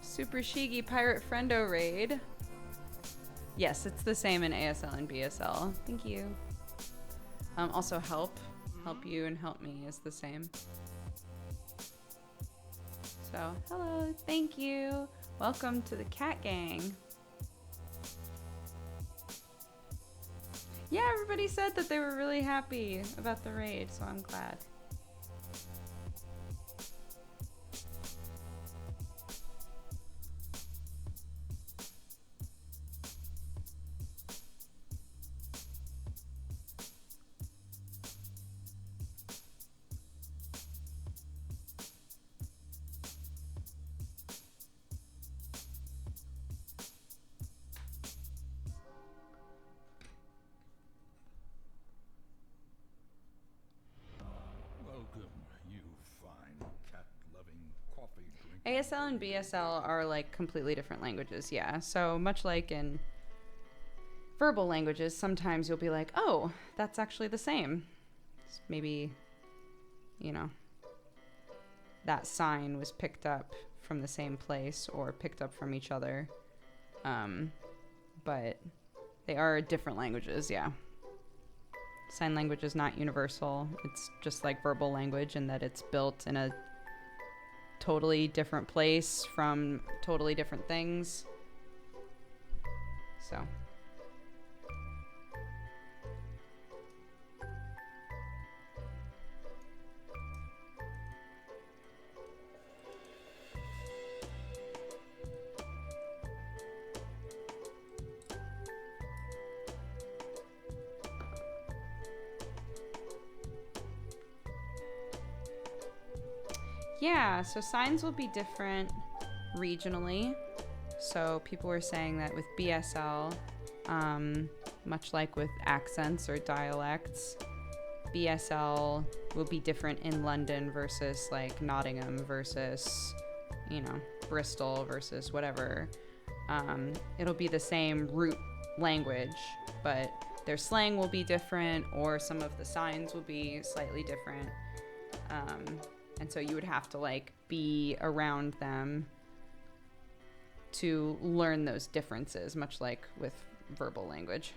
Super Shigi Pirate Friendo raid. Yes, it's the same in ASL and BSL. Thank you. Also help you and help me is the same. So, hello, thank you. Welcome to the cat gang. Yeah, everybody said that they were really happy about the raid, so I'm glad. coffee drinking. ASL and BSL are like completely different languages, yeah. So much like in verbal languages, sometimes you'll be like, oh, that's actually the same. Maybe, you know, that sign was picked up from the same place or picked up from each other. But they are different languages, yeah. Sign language is not universal. It's just like verbal language in that it's built in a totally different place from totally different things. So. Yeah, so signs will be different regionally. So people were saying that with BSL, much like with accents or dialects, BSL will be different in London versus like Nottingham versus, you know, Bristol versus whatever. It'll be the same root language, but their slang will be different, or some of the signs will be slightly different. And so you would have to like be around them to learn those differences, much like with verbal language.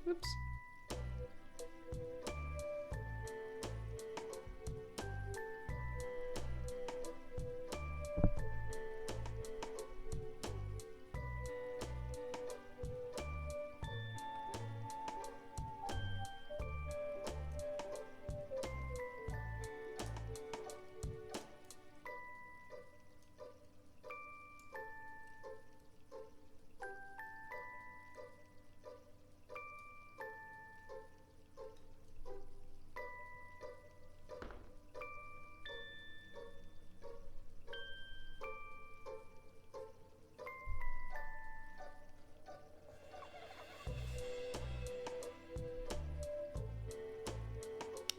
Oops.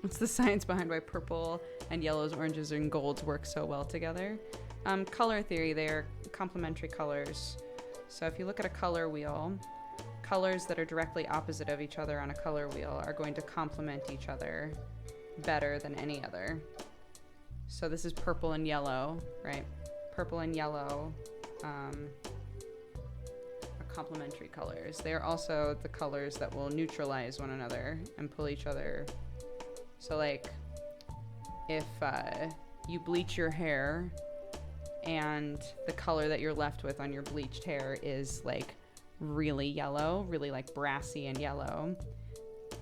What's the science behind why purple and yellows, oranges, and golds work so well together? Color theory, they are complementary colors. So if you look at a color wheel, colors that are directly opposite of each other on a color wheel are going to complement each other better than any other. So this is purple and yellow, right? Purple and yellow are complementary colors. They are also the colors that will neutralize one another and pull each other. So like if you bleach your hair and the color that you're left with on your bleached hair is like really yellow, really like brassy and yellow,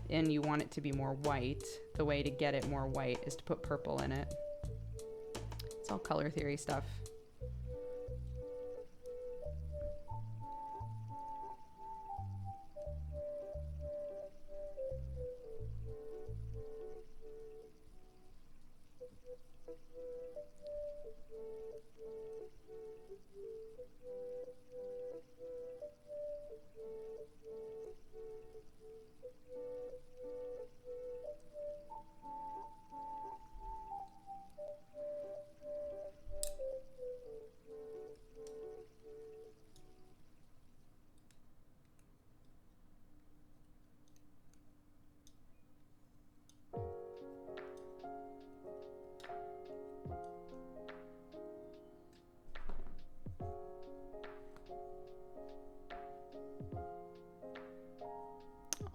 and you want it to be more white, the way to get it more white is to put purple in it. It's all color theory stuff.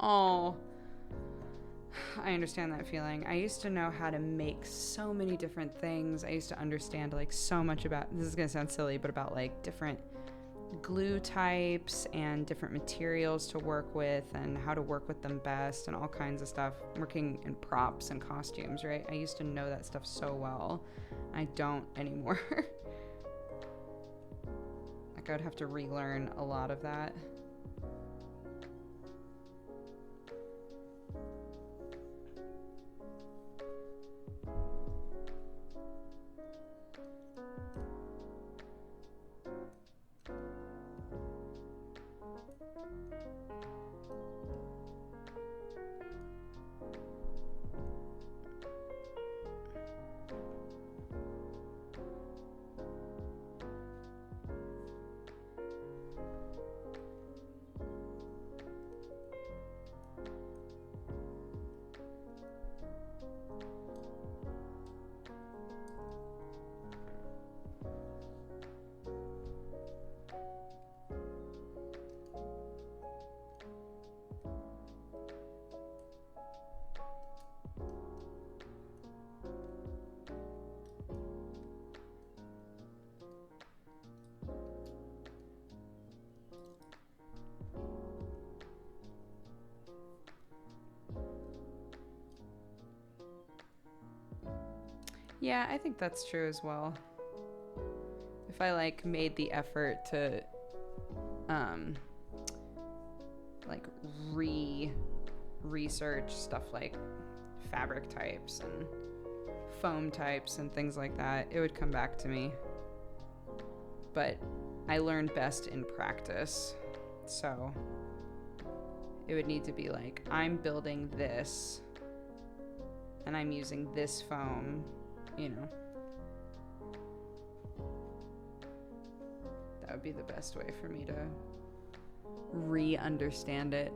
Oh, I understand that feeling. I used to know how to make so many different things. I used to understand like so much about, this is gonna sound silly, but about like different glue types and different materials to work with and how to work with them best and all kinds of stuff. Working in props and costumes, right? I used to know that stuff so well. I don't anymore. Like, I would have to relearn a lot of that. Yeah, I think that's true as well. If I like made the effort to like research stuff like fabric types and foam types and things like that, it would come back to me. But I learn best in practice. So it would need to be like, I'm building this and I'm using this foam, you know. That would be the best way for me to re-understand it.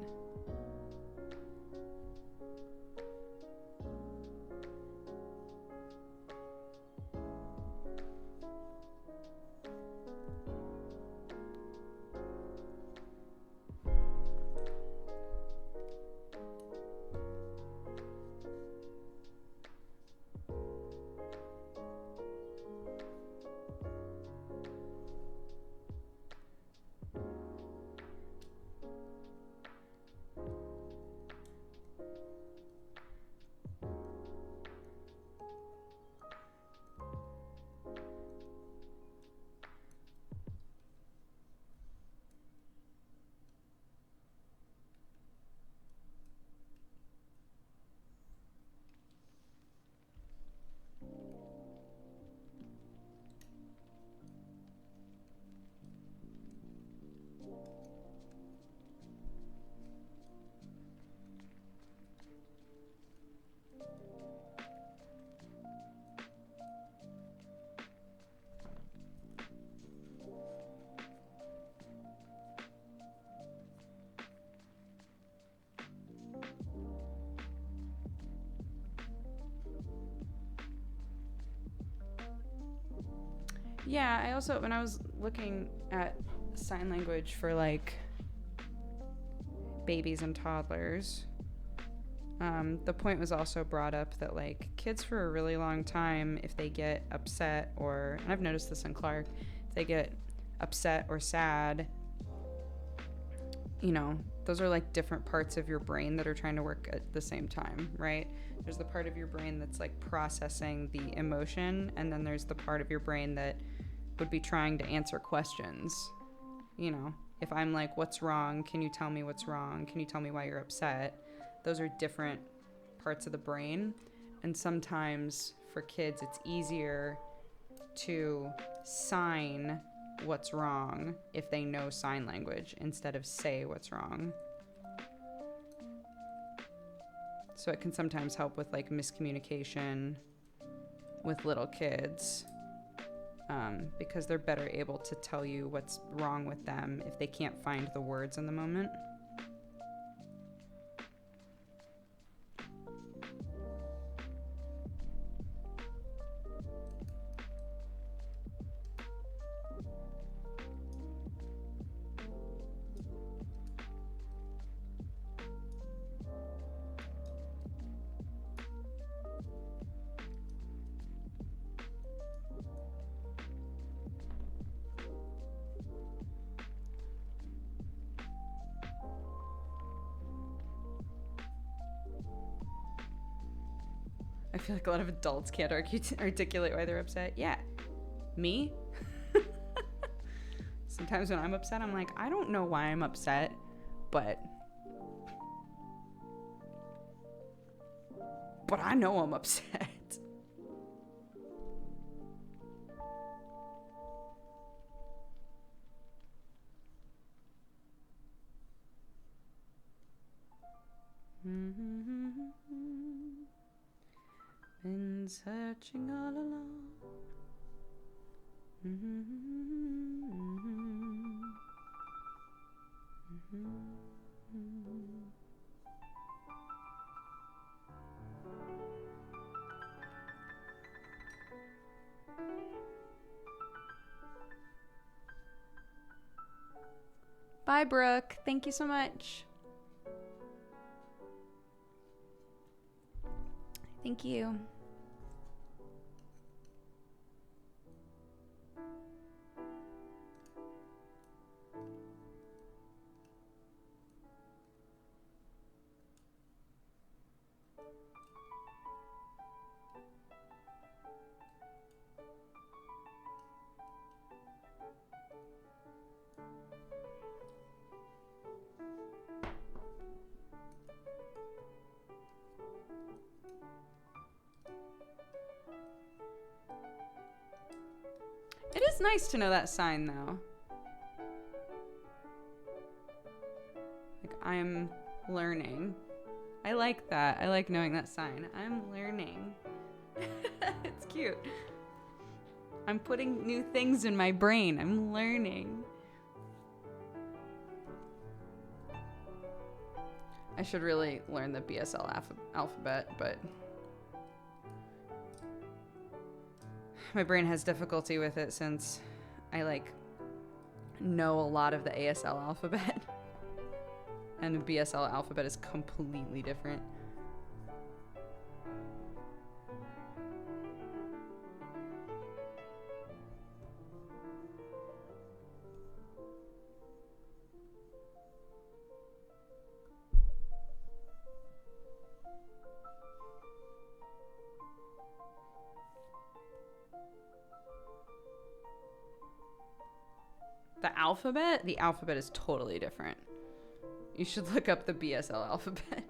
Yeah, I also, when I was looking at sign language for like babies and toddlers, the point was also brought up that like kids for a really long time, if they get upset or, and I've noticed this in Clark, if they get upset or sad, you know, those are like different parts of your brain that are trying to work at the same time, right? There's the part of your brain that's like processing the emotion, and then there's the part of your brain that would be trying to answer questions. You know, if I'm like, what's wrong? Can you tell me what's wrong? Can you tell me why you're upset? Those are different parts of the brain. And sometimes for kids, it's easier to sign what's wrong if they know sign language instead of say what's wrong. So it can sometimes help with like miscommunication with little kids, because they're better able to tell you what's wrong with them if they can't find the words in the moment. I feel like a lot of adults can't articulate why they're upset. Yeah. Me? Sometimes when I'm upset, I'm like, I don't know why I'm upset, but I know I'm upset. Been searching all along. Bye, Brooke. Thank you so much. Thank you. It is nice to know that sign, though. Like, I'm learning. I like that. I like knowing that sign. I'm learning. It's cute. I'm putting new things in my brain. I'm learning. I should really learn the BSL alphabet, but my brain has difficulty with it since I know a lot of the ASL alphabet. And the BSL alphabet is completely different. The alphabet is totally different. You should look up the BSL alphabet.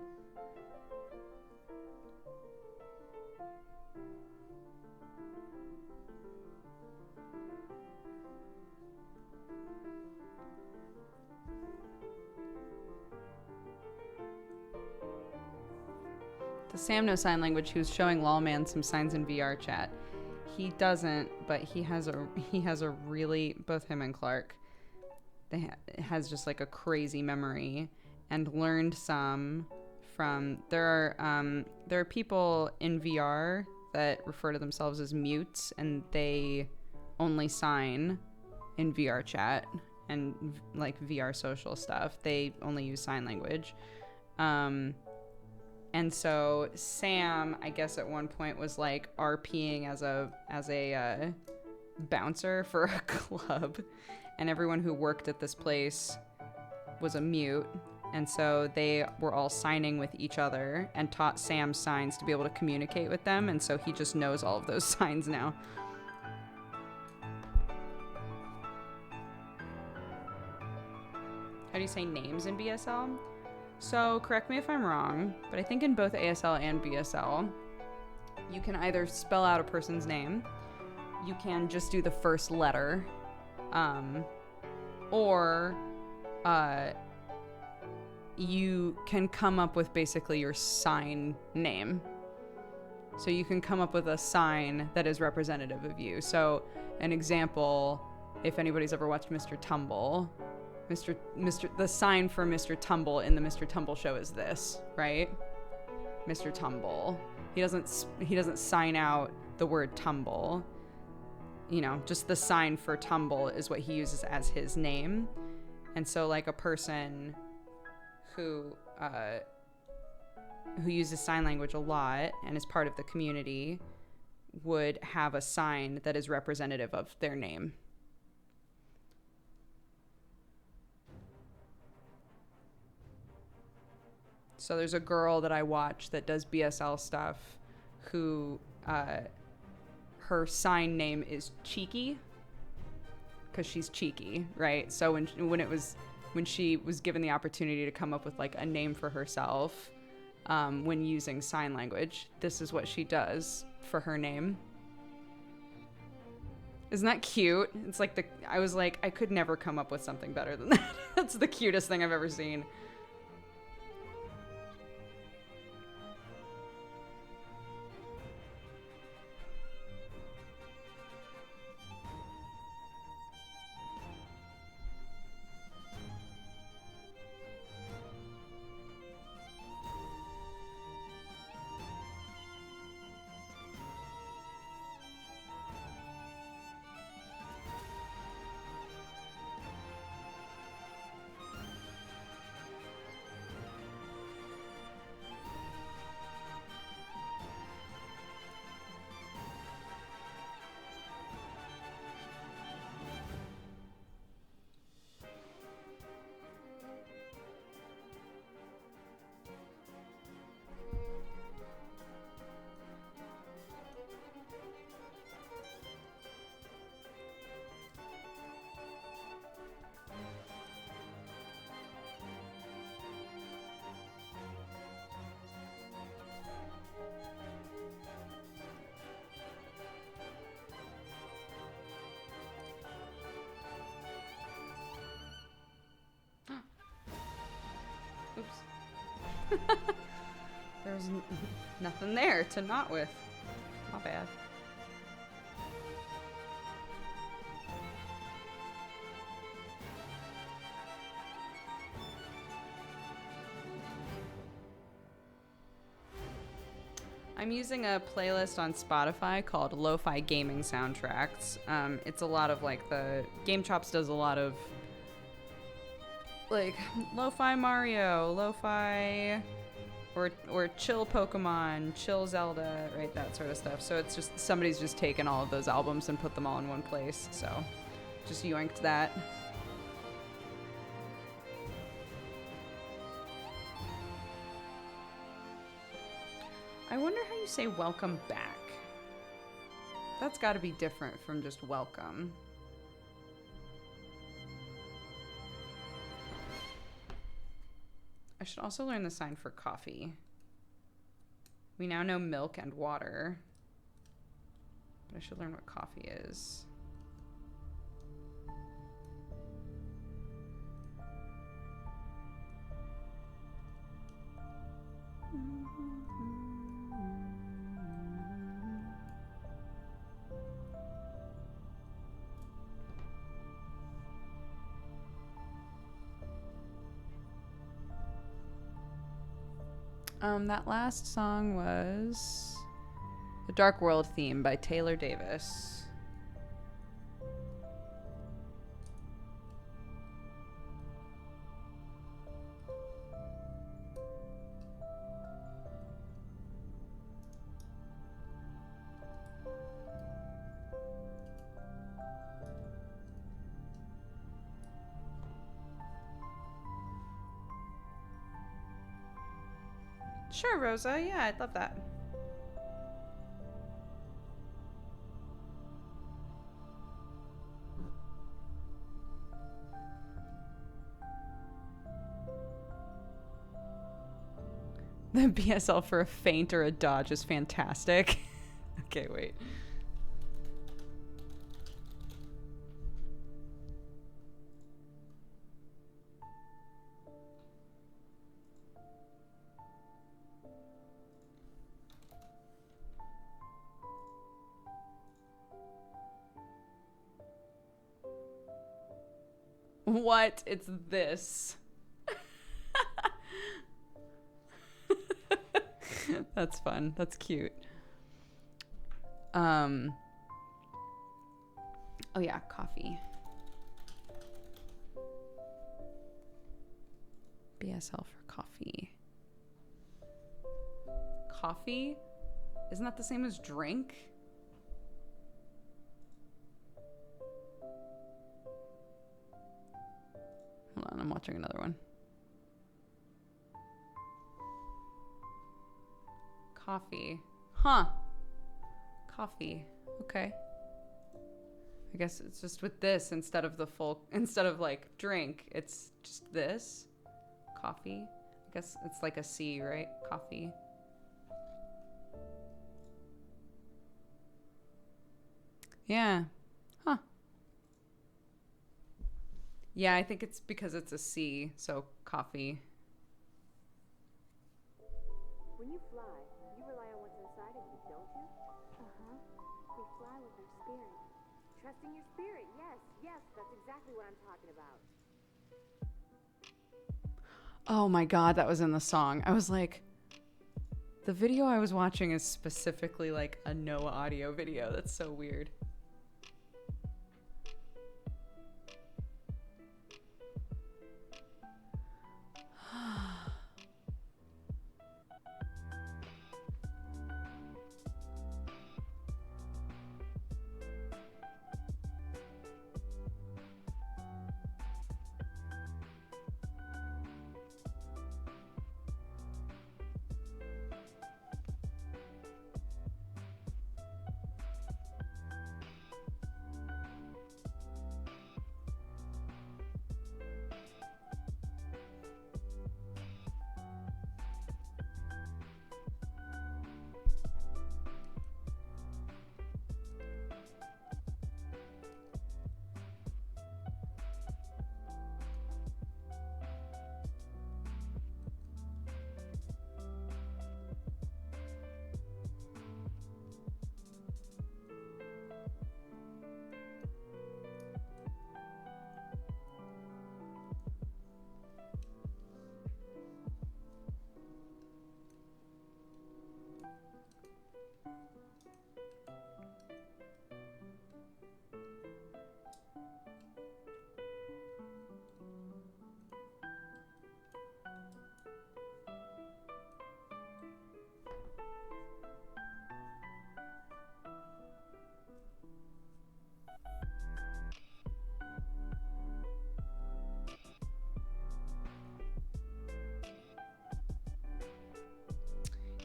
The Sam knows sign language. He was showing Lawman some signs in VR chat. He doesn't, but he has a really, both him and Clark, has just like a crazy memory, and learned some from, there are people in VR that refer to themselves as mutes, and they only sign in VR chat and like VR social stuff. They only use sign language. And so Sam, I guess at one point was like RPing as a bouncer for a club, and everyone who worked at this place was a mute, and so they were all signing with each other and taught Sam signs to be able to communicate with them, and so he just knows all of those signs now. How do you say names in BSL? So, correct me if I'm wrong, but I think in both ASL and BSL, you can either spell out a person's name, you can just do the first letter, or you can come up with basically your sign name. So you can come up with a sign that is representative of you. So, an example, if anybody's ever watched Mr. Tumble, the sign for Mr. Tumble in the Mr. Tumble show is this, right? Mr. Tumble. He doesn't sign out the word tumble. You know, just the sign for tumble is what he uses as his name. And so like a person who uses sign language a lot and is part of the community would have a sign that is representative of their name. So there's a girl that I watch that does BSL stuff who her sign name is Cheeky, because she's cheeky, right? So when she was given the opportunity to come up with like a name for herself, when using sign language, this is what she does for her name. Isn't that cute? It's like I was like, I could never come up with something better than that. That's the cutest thing I've ever seen. Oops. There's nothing there to knot with. Not bad. I'm using a playlist on Spotify called Lo-Fi Gaming Soundtracks. It's a lot of like Game Chops does a lot of like Lo-Fi Mario, Lo-Fi or chill Pokemon, chill Zelda, right? That sort of stuff. So it's just somebody's just taken all of those albums and put them all in one place. So just yoinked that. I wonder how you say welcome back. That's got to be different from just welcome. I should also learn the sign for coffee. We now know milk and water. But I should learn what coffee is. That last song was The Dark World Theme by Taylor Davis. Sure, Rosa. Yeah, I'd love that. The BSL for a feint or a dodge is fantastic. Okay, wait. What? It's this. That's fun. That's cute. Oh yeah, coffee. BSL for coffee. Coffee? Isn't that the same as drink? Hold on, I'm watching another one. Coffee. Huh. Coffee. Okay. I guess it's just with this instead of like drink, it's just this. Coffee. I guess it's like a C, right? Coffee. Yeah. Huh. Yeah, I think it's because it's a C, so coffee. When you fly, you rely on what's inside of you, don't you? Uh-huh. We fly with our spirit. Trusting your spirit, yes, that's exactly what I'm talking about. Oh my god, that was in the song. I was like, the video I was watching is specifically like a no audio video. That's so weird.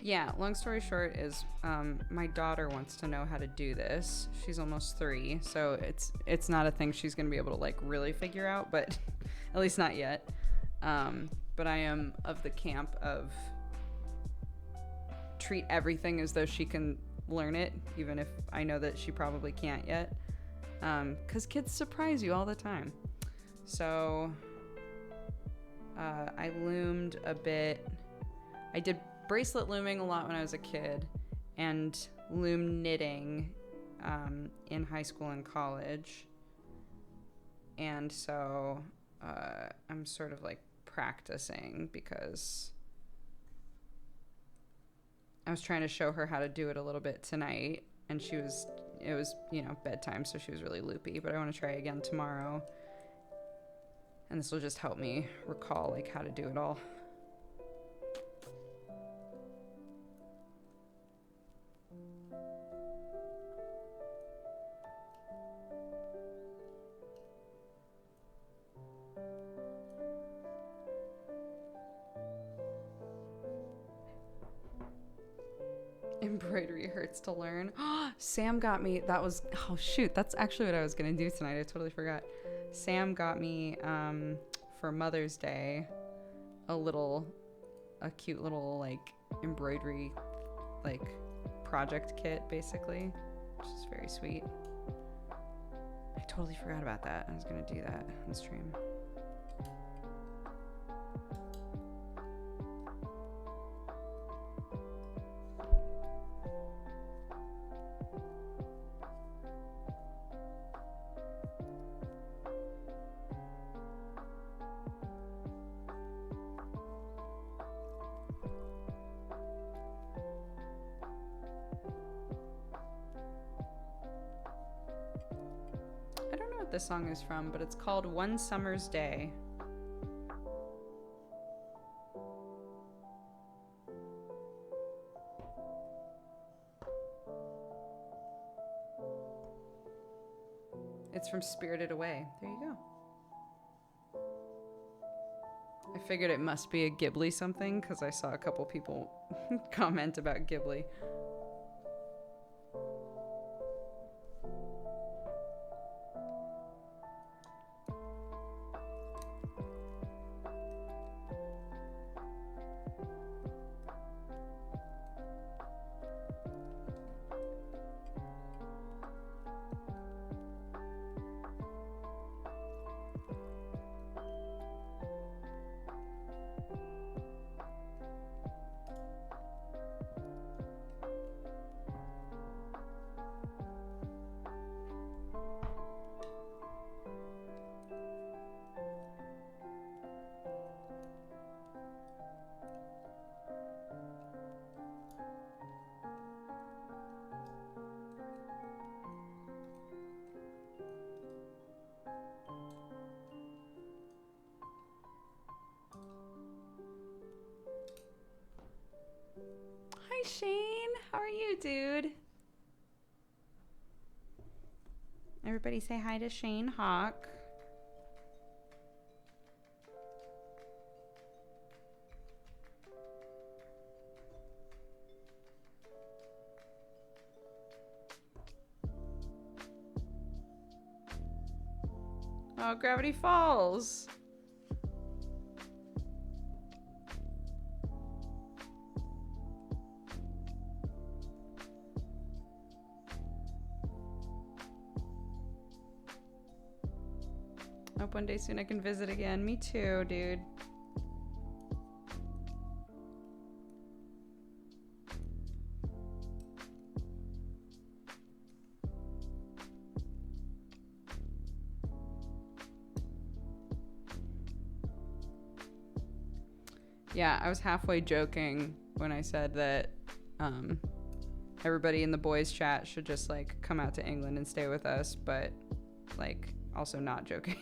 Yeah, long story short is my daughter wants to know how to do this. She's almost 3, so it's not a thing she's going to be able to like really figure out, but at least not yet. But I am of the camp of treat everything as though she can learn it, even if I know that she probably can't yet. 'Cause kids surprise you all the time. So I loomed a bit. I did bracelet looming a lot when I was a kid, and loom knitting in high school and college. And so I'm sort of like practicing because I was trying to show her how to do it a little bit tonight, and it was, you know, bedtime, so she was really loopy, but I want to try again tomorrow. And this will just help me recall like how to do it all. Embroidery hurts to learn. Sam got me, oh shoot, that's actually what I was gonna do tonight. I totally forgot. Sam got me for Mother's Day a cute little like embroidery like project kit basically, which is very sweet. I totally forgot about that. I was gonna do that on stream. This song is from, but it's called One Summer's Day. It's from Spirited Away. There you go. I figured it must be a Ghibli something because I saw a couple people comment about Ghibli. Shane. How are you, dude? Everybody say hi to Shane Hawk. Oh, Gravity Falls. Hope one day soon I can visit again. Me too, dude. Yeah, I was halfway joking when I said that everybody in the boys chat should just like come out to England and stay with us, but like also not joking.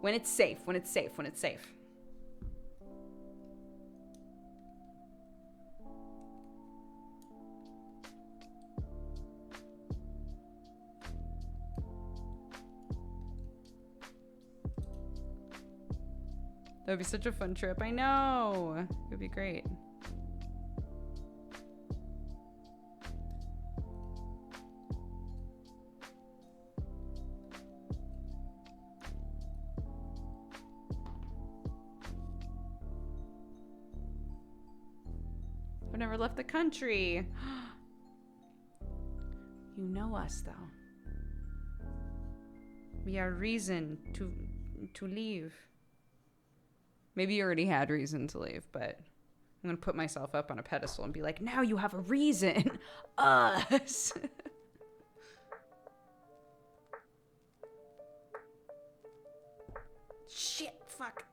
When it's safe, when it's safe, when it's safe. That would be such a fun trip. I know. It would be great. I've never left the country. You know us, though. We are reason to leave. Maybe you already had reason to leave, but I'm going to put myself up on a pedestal and be like, now you have a reason. Us. Shit, fuck.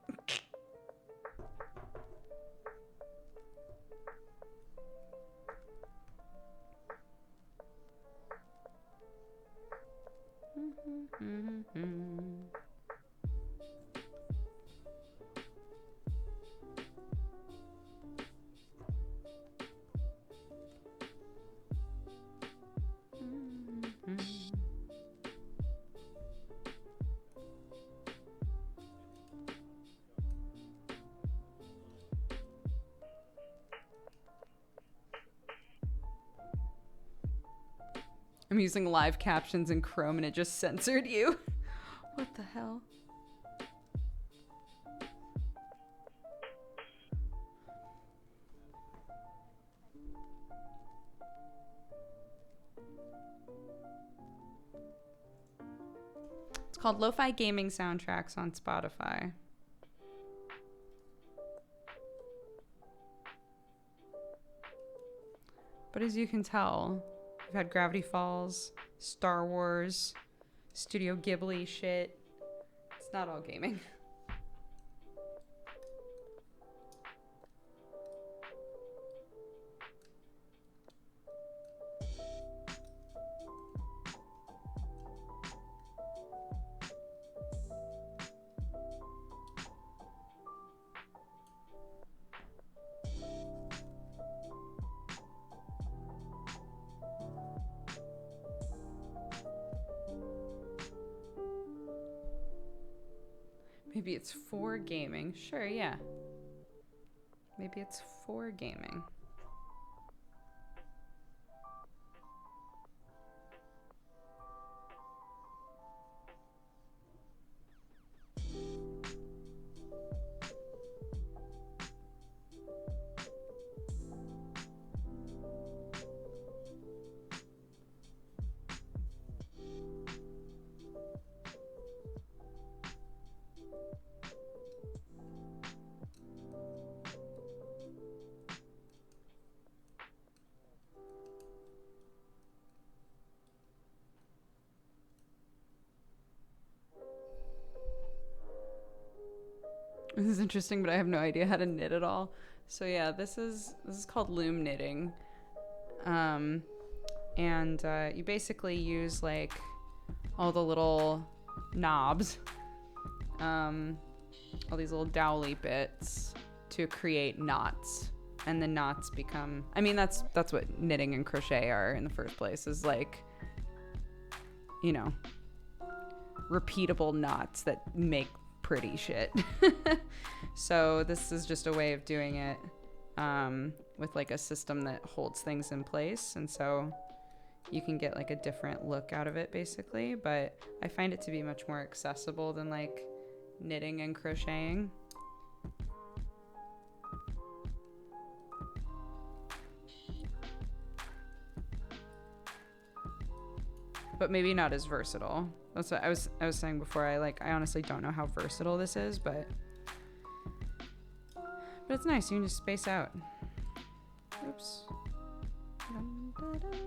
I'm using live captions in Chrome and it just censored you. What the hell? It's called Lo-Fi Gaming Soundtracks on Spotify. But as you can tell, we've had Gravity Falls, Star Wars, Studio Ghibli shit. It's not all gaming. Maybe it's for gaming. Sure, yeah. Maybe it's for gaming. This is interesting, but I have no idea how to knit at all. So yeah, this is called Loom knitting. And you basically use like all the little knobs, all these little dowely bits to create knots and the knots become, I mean, that's what knitting and crochet are in the first place, is like, you know, repeatable knots that make pretty shit. So this is just a way of doing it with like a system that holds things in place, and so you can get like a different look out of it basically, but I find it to be much more accessible than like knitting and crocheting. But maybe not as versatile. That's what I was saying before. I honestly don't know how versatile this is, but it's nice. You can just space out. Oops. Dun, dun, dun.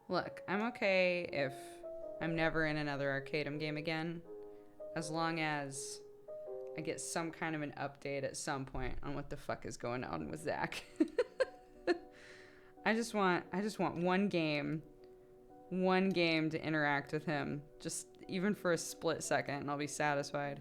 Look, I'm okay if I'm never in another Arcadem game again, as long as I get some kind of an update at some point on what the fuck is going on with Zach. I just want one game to interact with him, just even for a split second, and I'll be satisfied.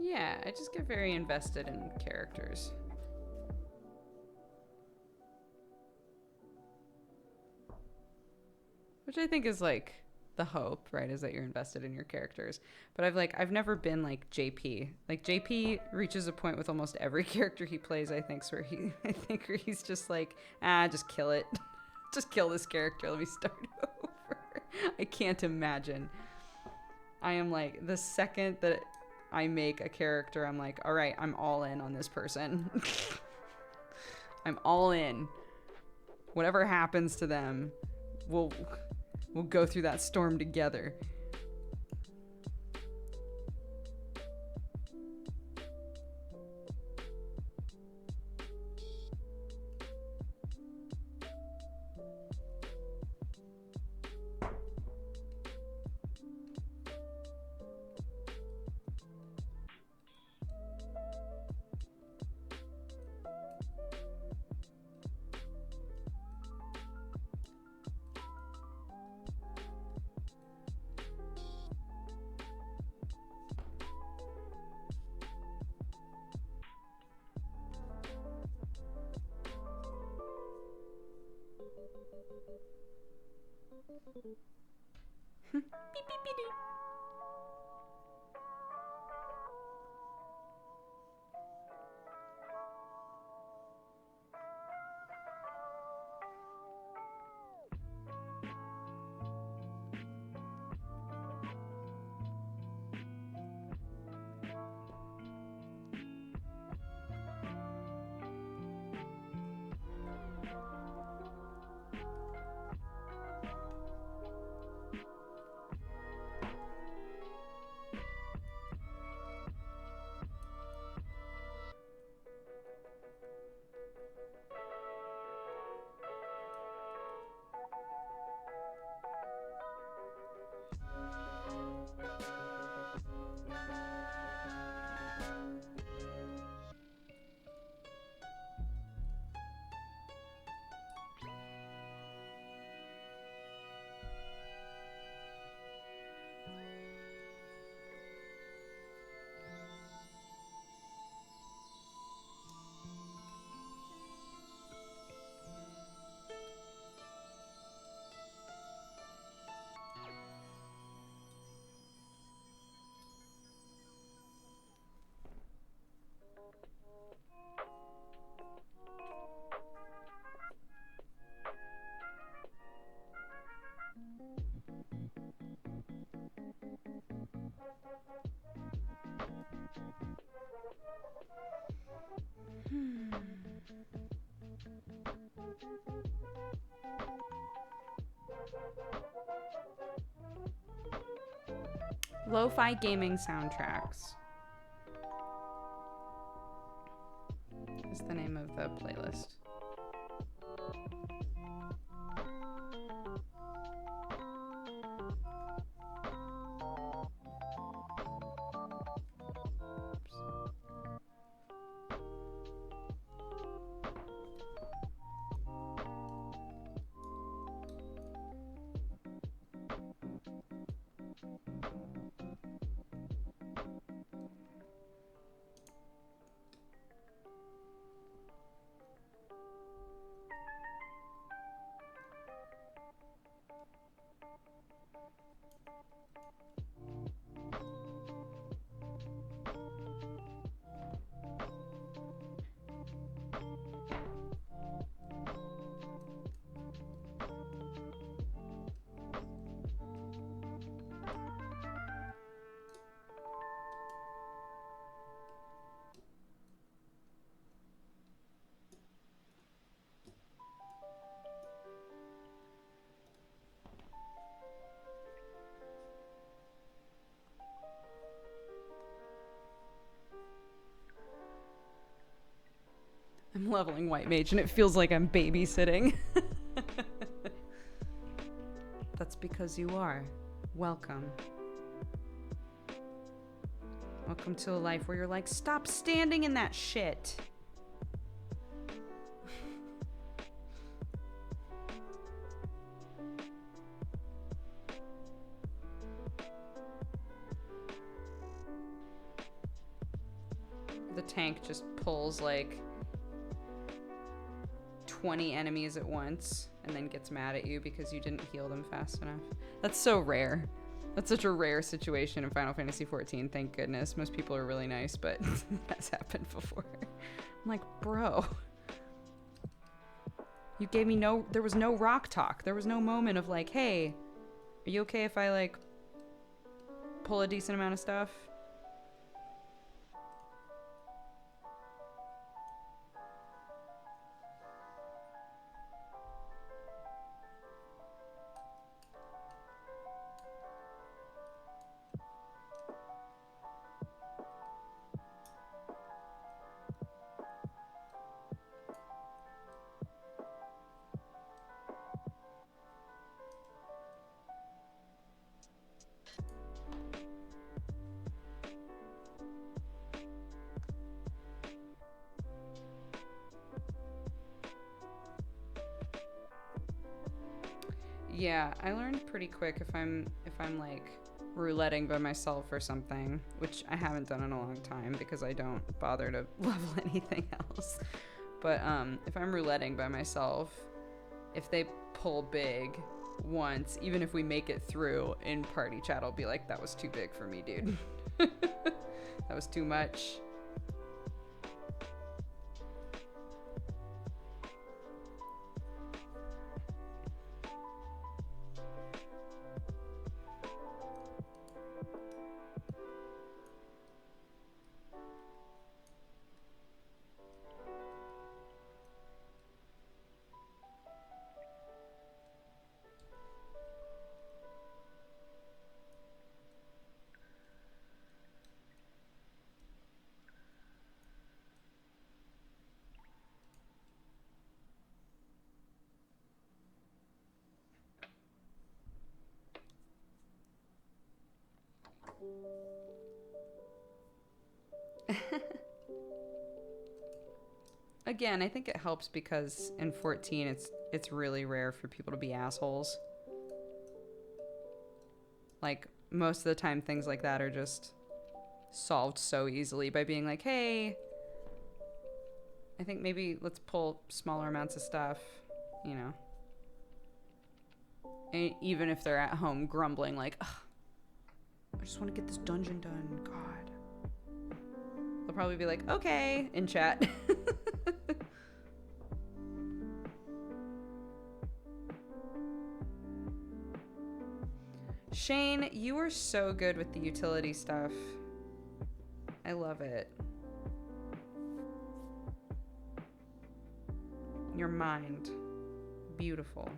Yeah, I just get very invested in characters. Which I think is like the hope, right? Is that you're invested in your characters. But I've never been like JP. Like JP reaches a point with almost every character he plays, I think, where he's just like, just kill it. Just kill this character. Let me start over. I can't imagine. I am like, the second that I make a character, I'm like, all right, I'm all in on this person. I'm all in. Whatever happens to them, we'll go through that storm together. Lo-fi gaming soundtracks is the name of the playlist. I'm leveling White Mage and it feels like I'm babysitting. That's because you are. Welcome. Welcome to a life where you're like, stop standing in that shit. The tank just pulls like 20 enemies at once and then gets mad at you because you didn't heal them fast enough. That's so rare. That's such a rare situation in Final Fantasy XIV, thank goodness. Most people are really nice, but that's happened before. I'm like, bro. You gave me there was no rock talk. There was no moment of like, hey, are you okay if I like pull a decent amount of stuff? Yeah, I learned pretty quick if I'm like rouletting by myself or something, which I haven't done in a long time because I don't bother to level anything else. But if I'm rouletting by myself, if they pull big once, even if we make it through, in party chat I'll be like, that was too big for me, dude. That was too much. Again, I think it helps because in 14 it's really rare for people to be assholes. Like, most of the time things like that are just solved so easily by being like, hey, I think maybe let's pull smaller amounts of stuff, you know. And even if they're at home grumbling like, ugh, I just want to get this dungeon done, God. They'll probably be like, okay, in chat. Shane, you are so good with the utility stuff. I love it. You're mind. Beautiful.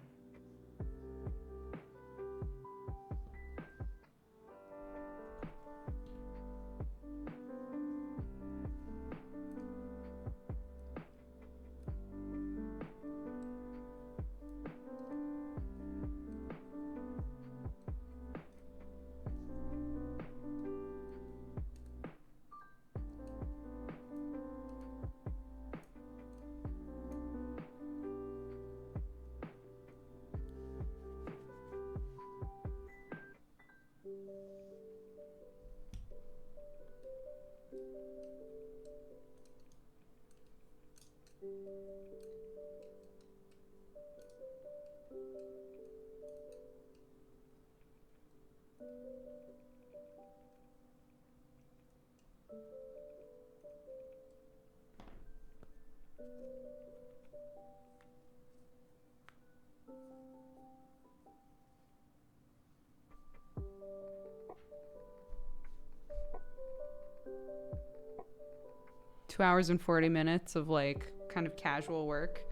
Two hours and 40 minutes of like kind of casual work.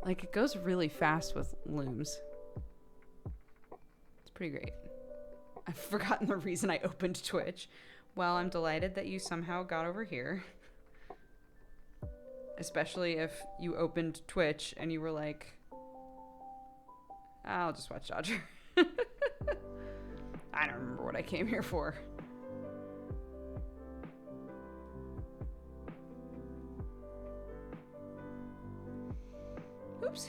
Like it goes really fast with looms. It's pretty great. I've forgotten the reason I opened Twitch. Well, I'm delighted that you somehow got over here. Especially if you opened Twitch and you were like, I'll just watch Dodger. I don't remember what I came here for. Oops.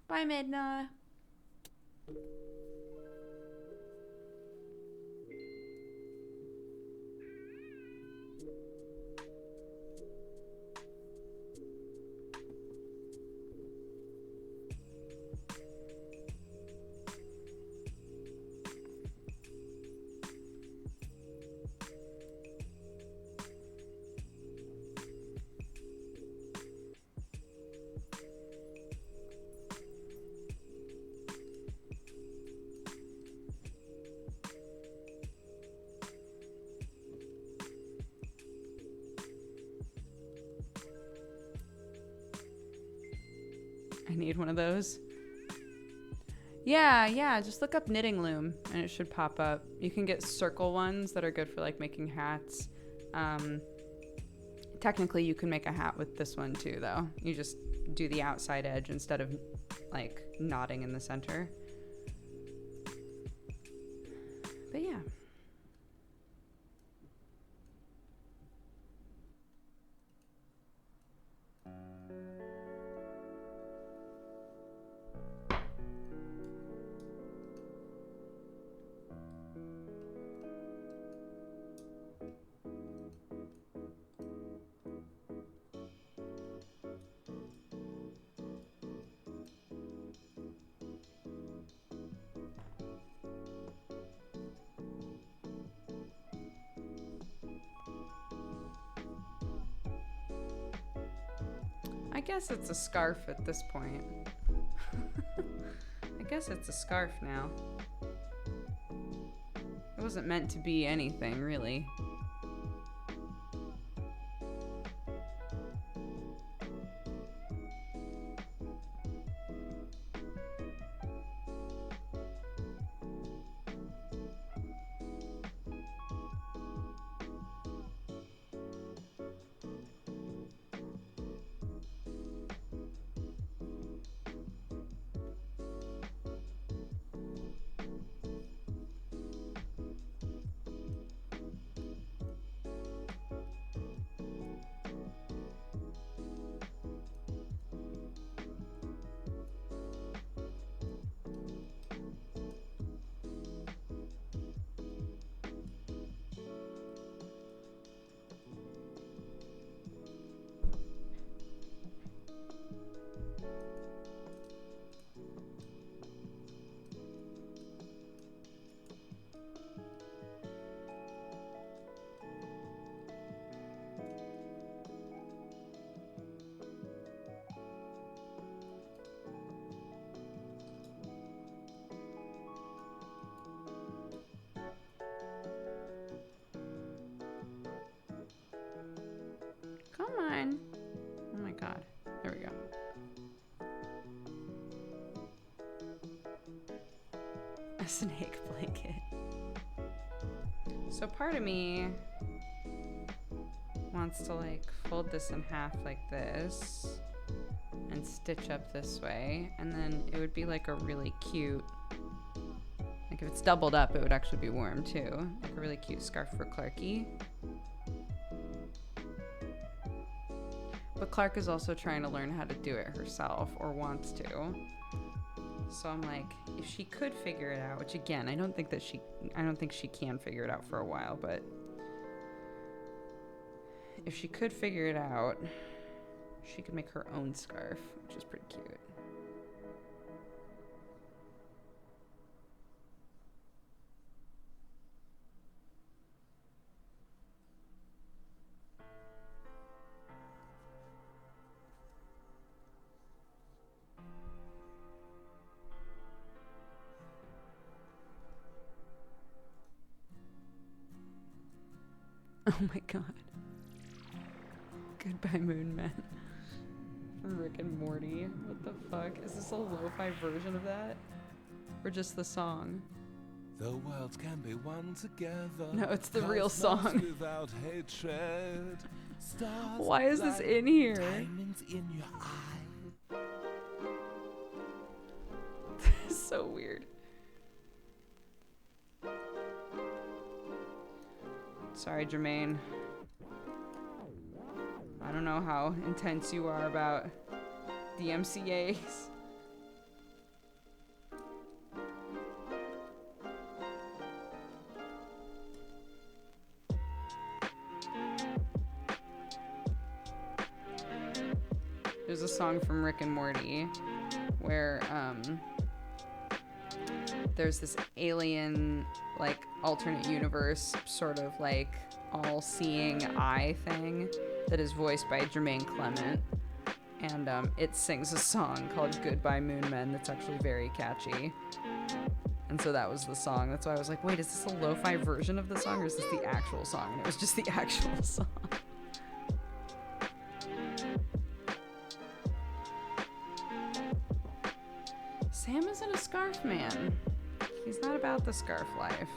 Bye, Midna. I need one of those. Yeah, just look up knitting loom and it should pop up. You can get circle ones that are good for like making hats. Technically you can make a hat with this one too though. You just do the outside edge instead of like knotting in the center. But yeah. I guess it's a scarf at this point. I guess it's a scarf now. It wasn't meant to be anything, really. Come on. Oh my god. There we go. A snake blanket. So part of me wants to like fold this in half like this and stitch up this way, and then it would be like a really cute, like if it's doubled up it would actually be warm too, like a really cute scarf for Clarky. But Clark is also trying to learn how to do it herself, or wants to. So I'm like, if she could figure it out, which again, I don't think she can figure it out for a while, but if she could figure it out, she could make her own scarf, which is pretty cute. Oh my god. Goodbye, Moon Man. From Rick and Morty. What the fuck? Is this a lo-fi version of that? Or just the song? The worlds can be one together. No, it's the real song. Without hatred. Stars Why is this like in here? diamonds in your eye. This is so weird. Sorry, Jermaine. I don't know how intense you are about the MCAs. There's a song from Rick and Morty where there's this alien, like, alternate universe sort of like all-seeing eye thing that is voiced by Jermaine Clement, and it sings a song called Goodbye Moon Men that's actually very catchy, and so that was the song. That's why I was like, wait, is this a lo-fi version of the song, or is this the actual song? And it was just the actual song. Sam isn't a scarf man. He's not about the scarf life.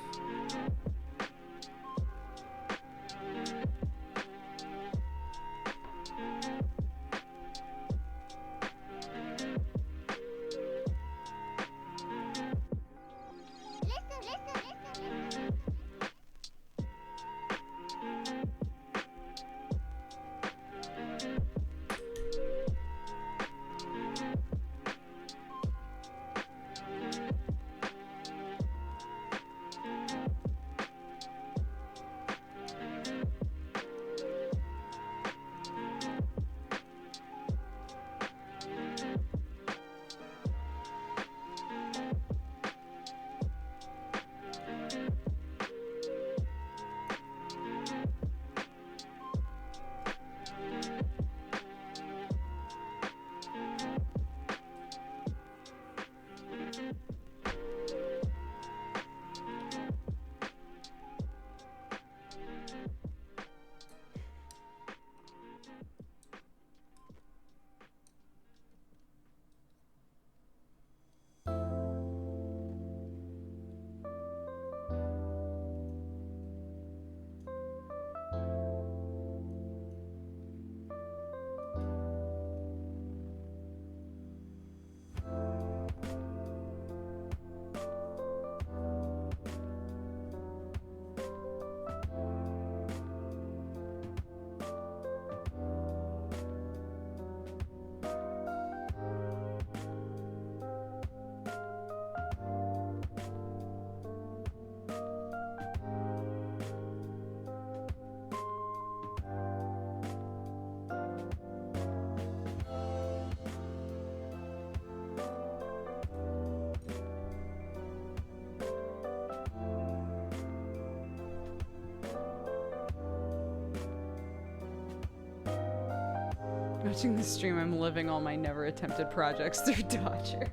Watching the stream, I'm living all my never attempted projects through Dodger.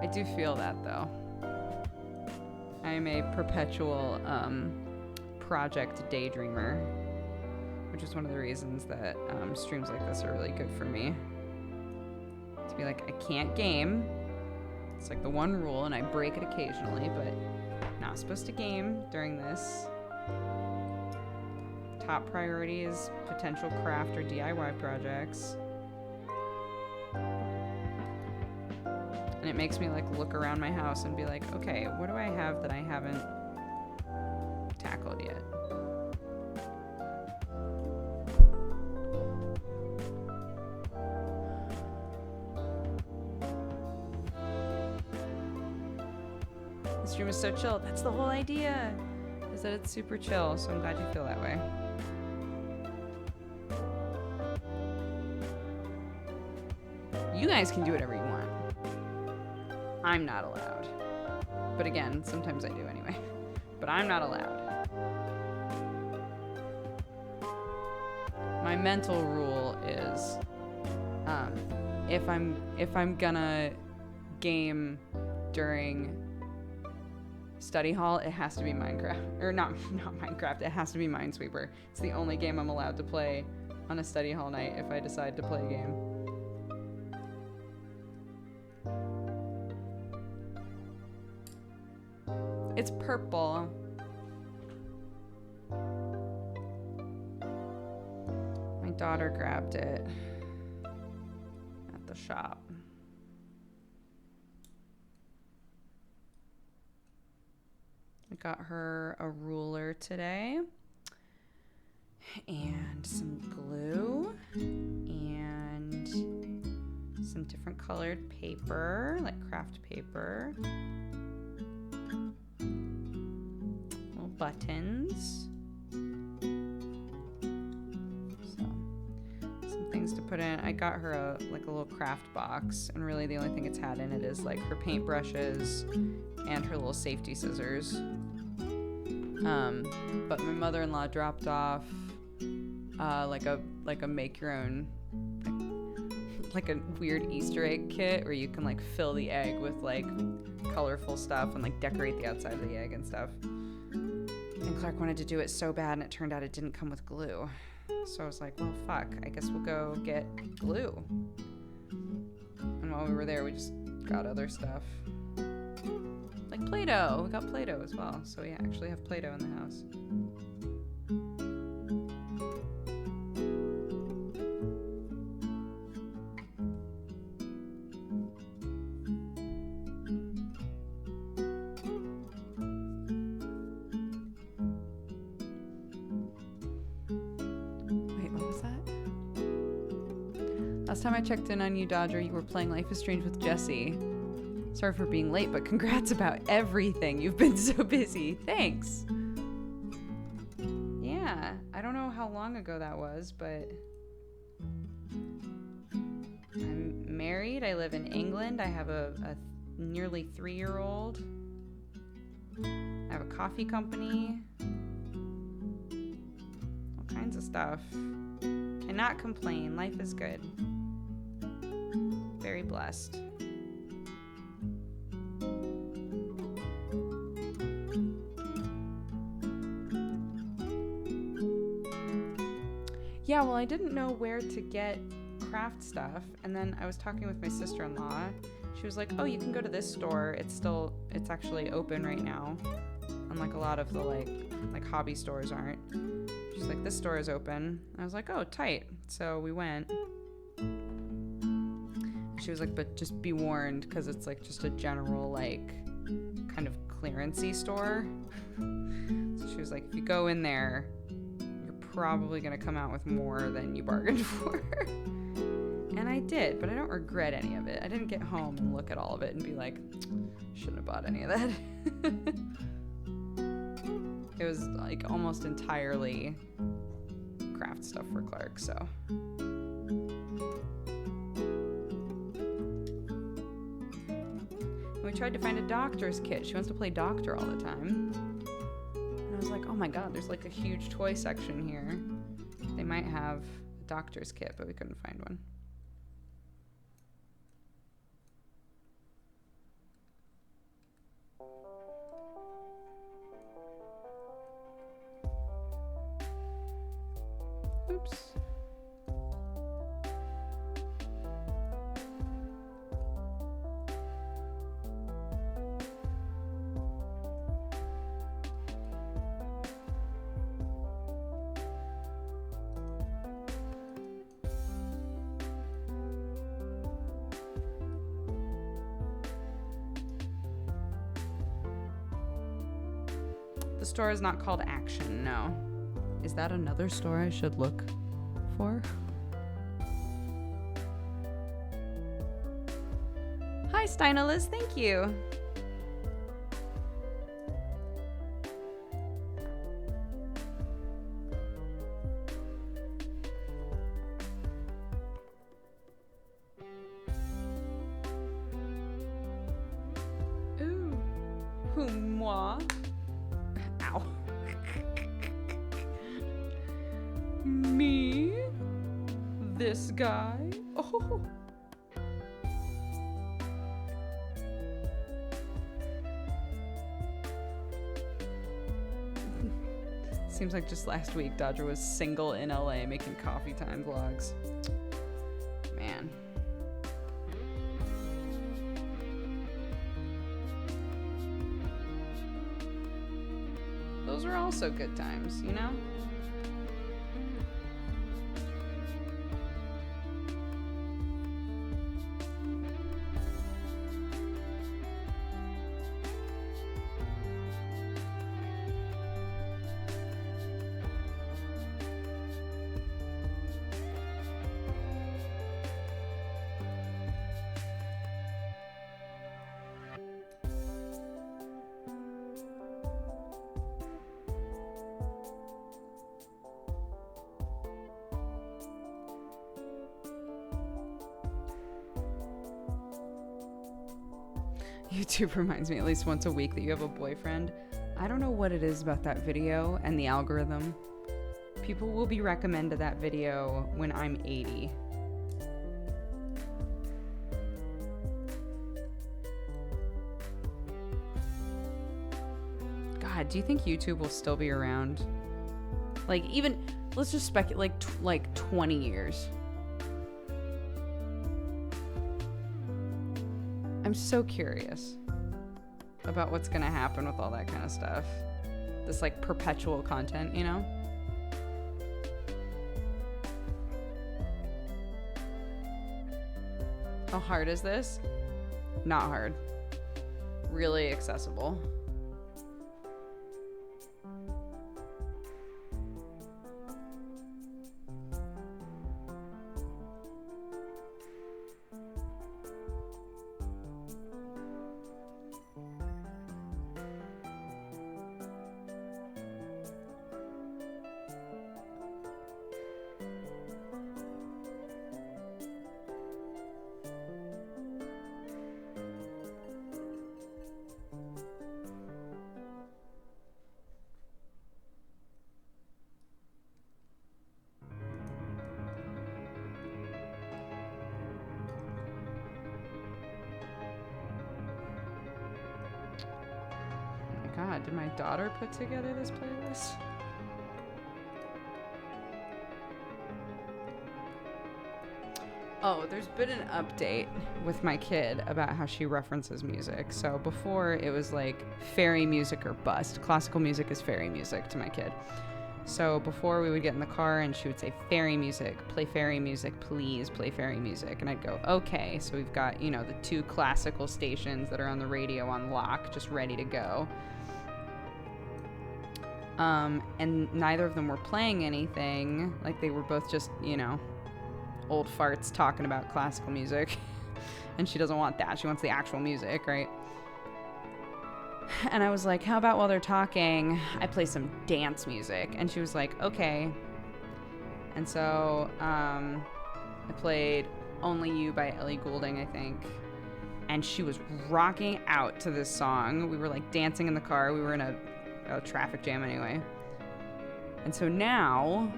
I do feel that though. I'm a perpetual project daydreamer, which is one of the reasons that streams like this are really good for me. To be like, I can't game. It's like the one rule, and I break it occasionally, but not supposed to game during this. Top priority is potential craft or DIY projects. And it makes me like look around my house and be like, okay, what do I have that I haven't tackled yet? The stream is so chill. That's the whole idea, is that it's super chill. So I'm glad you feel that way. You guys can do whatever you want. I'm not allowed. But again, sometimes I do anyway. But I'm not allowed. My mental rule is, if I'm gonna game during study hall, it has to be Minecraft, or not Minecraft. It has to be Minesweeper. It's the only game I'm allowed to play on a study hall night if I decide to play a game. It's purple. My daughter grabbed it at the shop. I got her a ruler today and some glue and some different colored paper, like craft paper. Little buttons. So, some things to put in. I got her a little craft box, and really the only thing it's had in it is like her paint brushes and her little safety scissors. But my mother-in-law dropped off like a make your own, like a weird Easter egg kit where you can like fill the egg with like colorful stuff and like decorate the outside of the egg and stuff. And Clark wanted to do it so bad, and it turned out it didn't come with glue. So I was like, well, fuck, I guess we'll go get glue. And while we were there, we just got other stuff. Like Play-Doh. We got Play-Doh as well. So we actually have Play-Doh in the house. Wait, what was that? Last time I checked in on you, Dodger, you were playing Life is Strange with Jesse. Sorry for being late, but congrats about everything. You've been so busy. Thanks. Yeah, I don't know how long ago that was, but I'm married. I live in England. I have a nearly 3-year-old. I have a coffee company. All kinds of stuff. Cannot complain. Life is good. Very blessed. Yeah, well, I didn't know where to get craft stuff, and then I was talking with my sister-in-law. She was like, oh, you can go to this store. It's actually open right now. Unlike a lot of the like hobby stores aren't. She's like, this store is open. I was like, oh, tight. So we went. She was like, but just be warned, because it's like just a general like kind of clearance-y store. So she was like, if you go in there, probably gonna come out with more than you bargained for. And I did, but I don't regret any of it. I didn't get home and look at all of it and be like, shouldn't have bought any of that. It was like almost entirely craft stuff for Clark, so. And we tried to find a doctor's kit. She wants to play doctor all the time. I was like, oh my god, there's like a huge toy section here. They might have a doctor's kit, but we couldn't find one. The store is not called Action, no. Is that another store I should look for? Hi, Steinalis, thank you. Ooh. Who, moi? Ow. Me? This guy? Oh. Seems like just last week Dodger was single in LA making coffee time vlogs. Man. Those were also good times, you know? YouTube reminds me at least once a week that you have a boyfriend. I don't know what it is about that video and the algorithm. People will be recommended that video when I'm 80. God, do you think YouTube will still be around? Like, even, let's just speculate, like 20 years. I'm so curious about what's gonna happen with all that kind of stuff. This like perpetual content, you know? How hard is this? Not hard. Really accessible. God, did my daughter put together this playlist? Oh, there's been an update with my kid about how she references music. So before it was like fairy music or bust. Classical music is fairy music to my kid. So before we would get in the car and she would say fairy music, please play fairy music. And I'd go, okay. So we've got, you know, the 2 classical stations that are on the radio on lock, just ready to go. And neither of them were playing anything. Like they were both just, you know, old farts talking about classical music. And she doesn't want that. She wants the actual music, right? And I was like, how about while they're talking, I play some dance music? And she was like, okay. And so I played Only You by Ellie Goulding, I think. And she was rocking out to this song. We were like dancing in the car. We were in a traffic jam anyway. And so now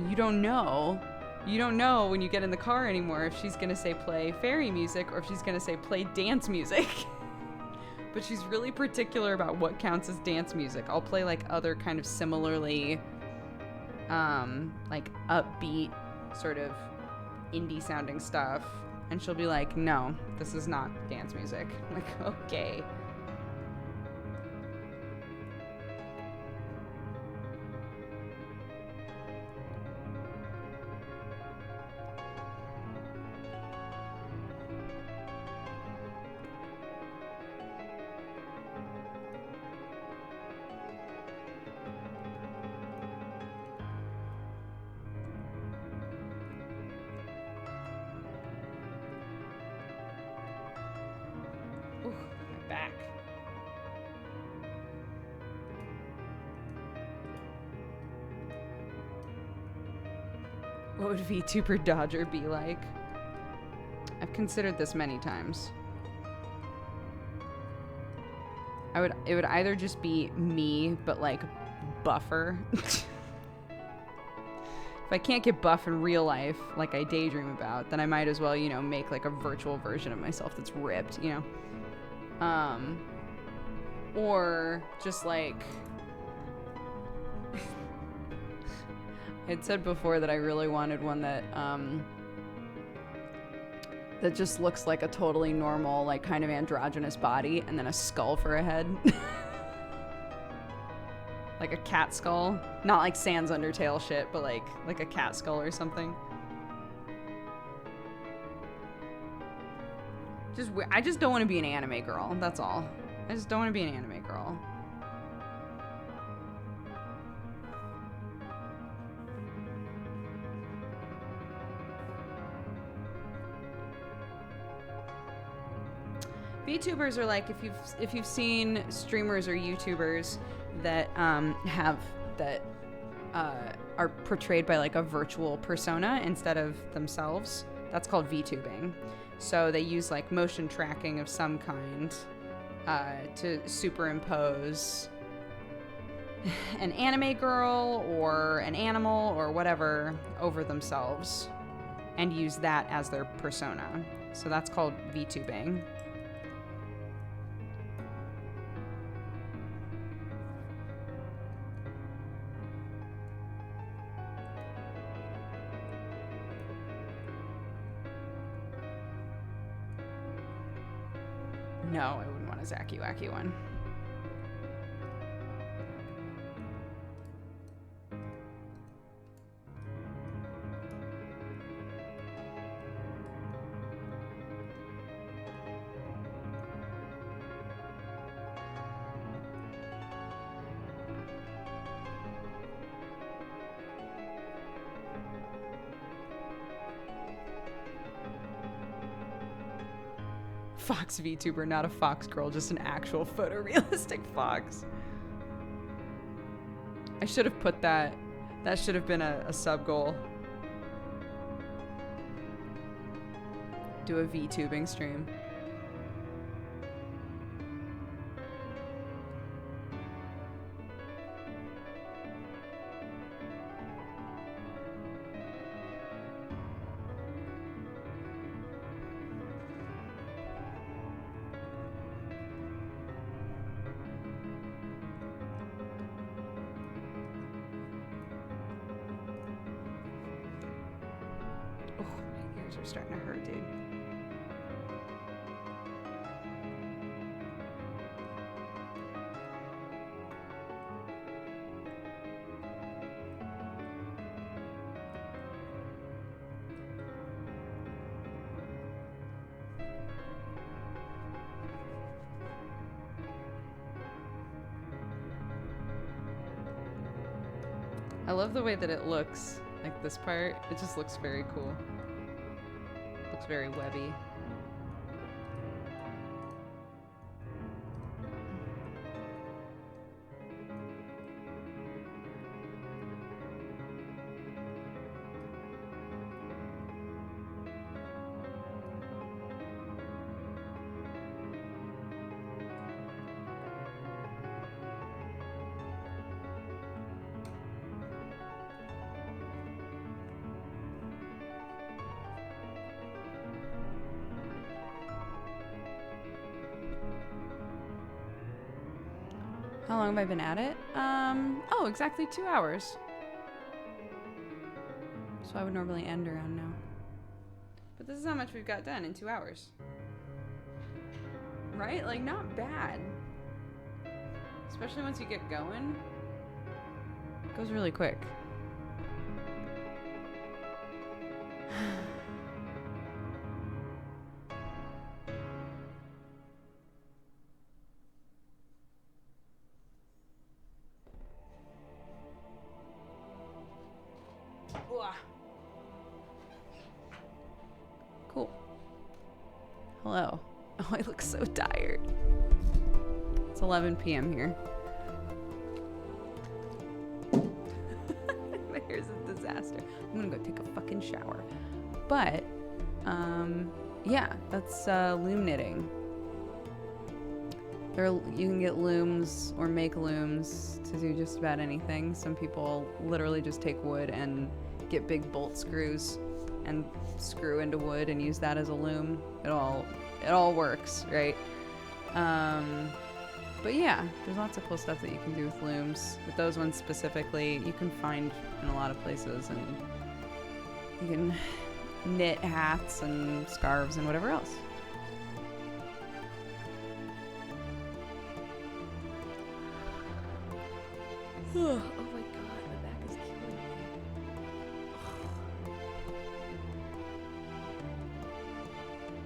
you don't know when you get in the car anymore if she's gonna say play fairy music or if she's gonna say play dance music. But she's really particular about what counts as dance music. I'll play like other kind of similarly like upbeat sort of indie sounding stuff, and she'll be like, no, this is not dance music. I'm like, okay. What would VTuber Dodger be like? I've considered this many times. It would either just be me, but like buffer. If I can't get buff in real life, like I daydream about, then I might as well, you know, make like a virtual version of myself that's ripped, you know? Or just like... I'd said before that I really wanted one that, that just looks like a totally normal, like kind of androgynous body, and then a skull for a head. Like a cat skull. Not like Sans Undertale shit, but like a cat skull or something. I just don't want to be an anime girl, that's all. I just don't want to be an anime girl. VTubers are like if you've seen streamers or YouTubers that are portrayed by like a virtual persona instead of themselves. That's called VTubing. So they use like motion tracking of some kind to superimpose an anime girl or an animal or whatever over themselves and use that as their persona. So that's called VTubing. No, I wouldn't want a Zacky Wacky one. Fox VTuber, not a fox girl, just an actual photorealistic fox. I should have put that. That should have been a sub goal. Do a VTubing stream. Are starting to hurt, dude. I love the way that it looks. Like this part, it just looks very cool. Looks very webby. How long have I been at it? Oh, exactly 2 hours. So I would normally end around now. But this is how much we've got done in 2 hours. Right? Like, not bad. Especially once you get going. It goes really quick. Cool. Hello. Oh, I look so tired. It's 11 p.m. here. My hair's a disaster. I'm gonna go take a fucking shower. But, yeah, that's loom knitting. You can get looms or make looms to do just about anything. Some people literally just take wood and get big bolt screws and screw into wood and use that as a loom. It all works, right? But yeah, there's lots of cool stuff that you can do with looms. With those ones specifically, you can find in a lot of places, and you can knit hats and scarves and whatever else. Oh my god, my back is killing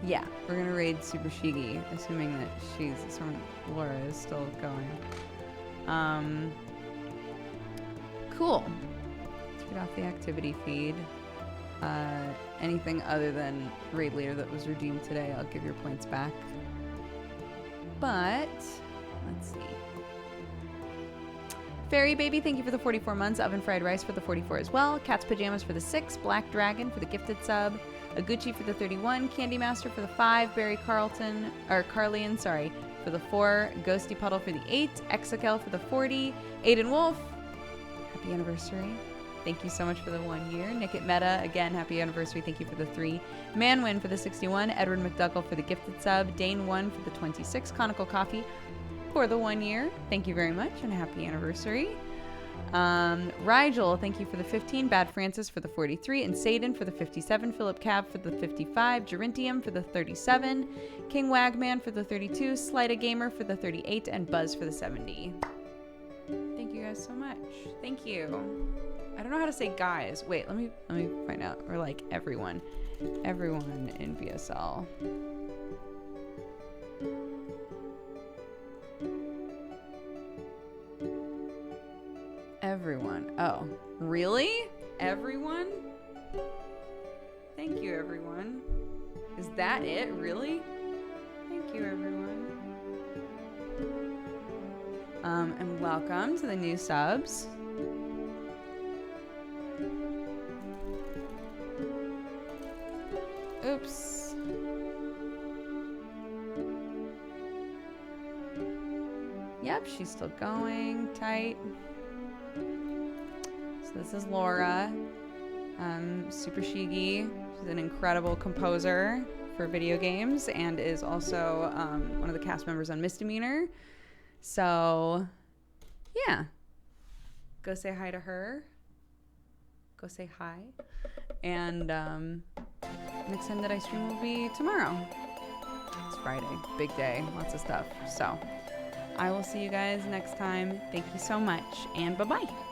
me. Yeah, we're gonna raid Super Shigi, assuming that Laura is still going. Cool. Let's read off the activity feed. Anything other than raid leader that was redeemed today, I'll give your points back. But let's see. Fairy Baby, thank you for the 44 months. Oven Fried Rice for the 44 as well. Cat's Pajamas for the 6. Black Dragon for the gifted sub. Aguchi for the 31. Candy Master for the 5. Barry Carlian, for the 4. Ghosty Puddle for the 8. Exakel for the 40. Aiden Wolf, happy anniversary. Thank you so much for the 1 year. Nickit Meta, again, happy anniversary. Thank you for the 3. Manwin for the 61. Edward McDougall for the gifted sub. Dane 1 for the 26. Conical Coffee for the 1 year. Thank you very much and happy anniversary. Rigel, thank you for the 15. Bad Francis for the 43. And Saden for the 57. Philip Cab for the 55. Gerontium for the 37. King Wagman for the 32. Slighta Gamer for the 38. And Buzz for the 70. Thank you guys so much. Thank you. I don't know how to say guys. Wait, let me find out. Or like everyone. Everyone in BSL. Everyone. Oh, really? Everyone? Thank you, everyone. Is that it? Really? Thank you, everyone. And welcome to the new subs. Oops. Yep, she's still going. Tight. So this is Laura. Super Shigi. She's an incredible composer for video games and is also one of the cast members on Misdemeanor. So, yeah. Go say hi to her. Go say hi. And next time that I stream will be tomorrow. It's Friday. Big day. Lots of stuff. So, I will see you guys next time. Thank you so much. And bye-bye.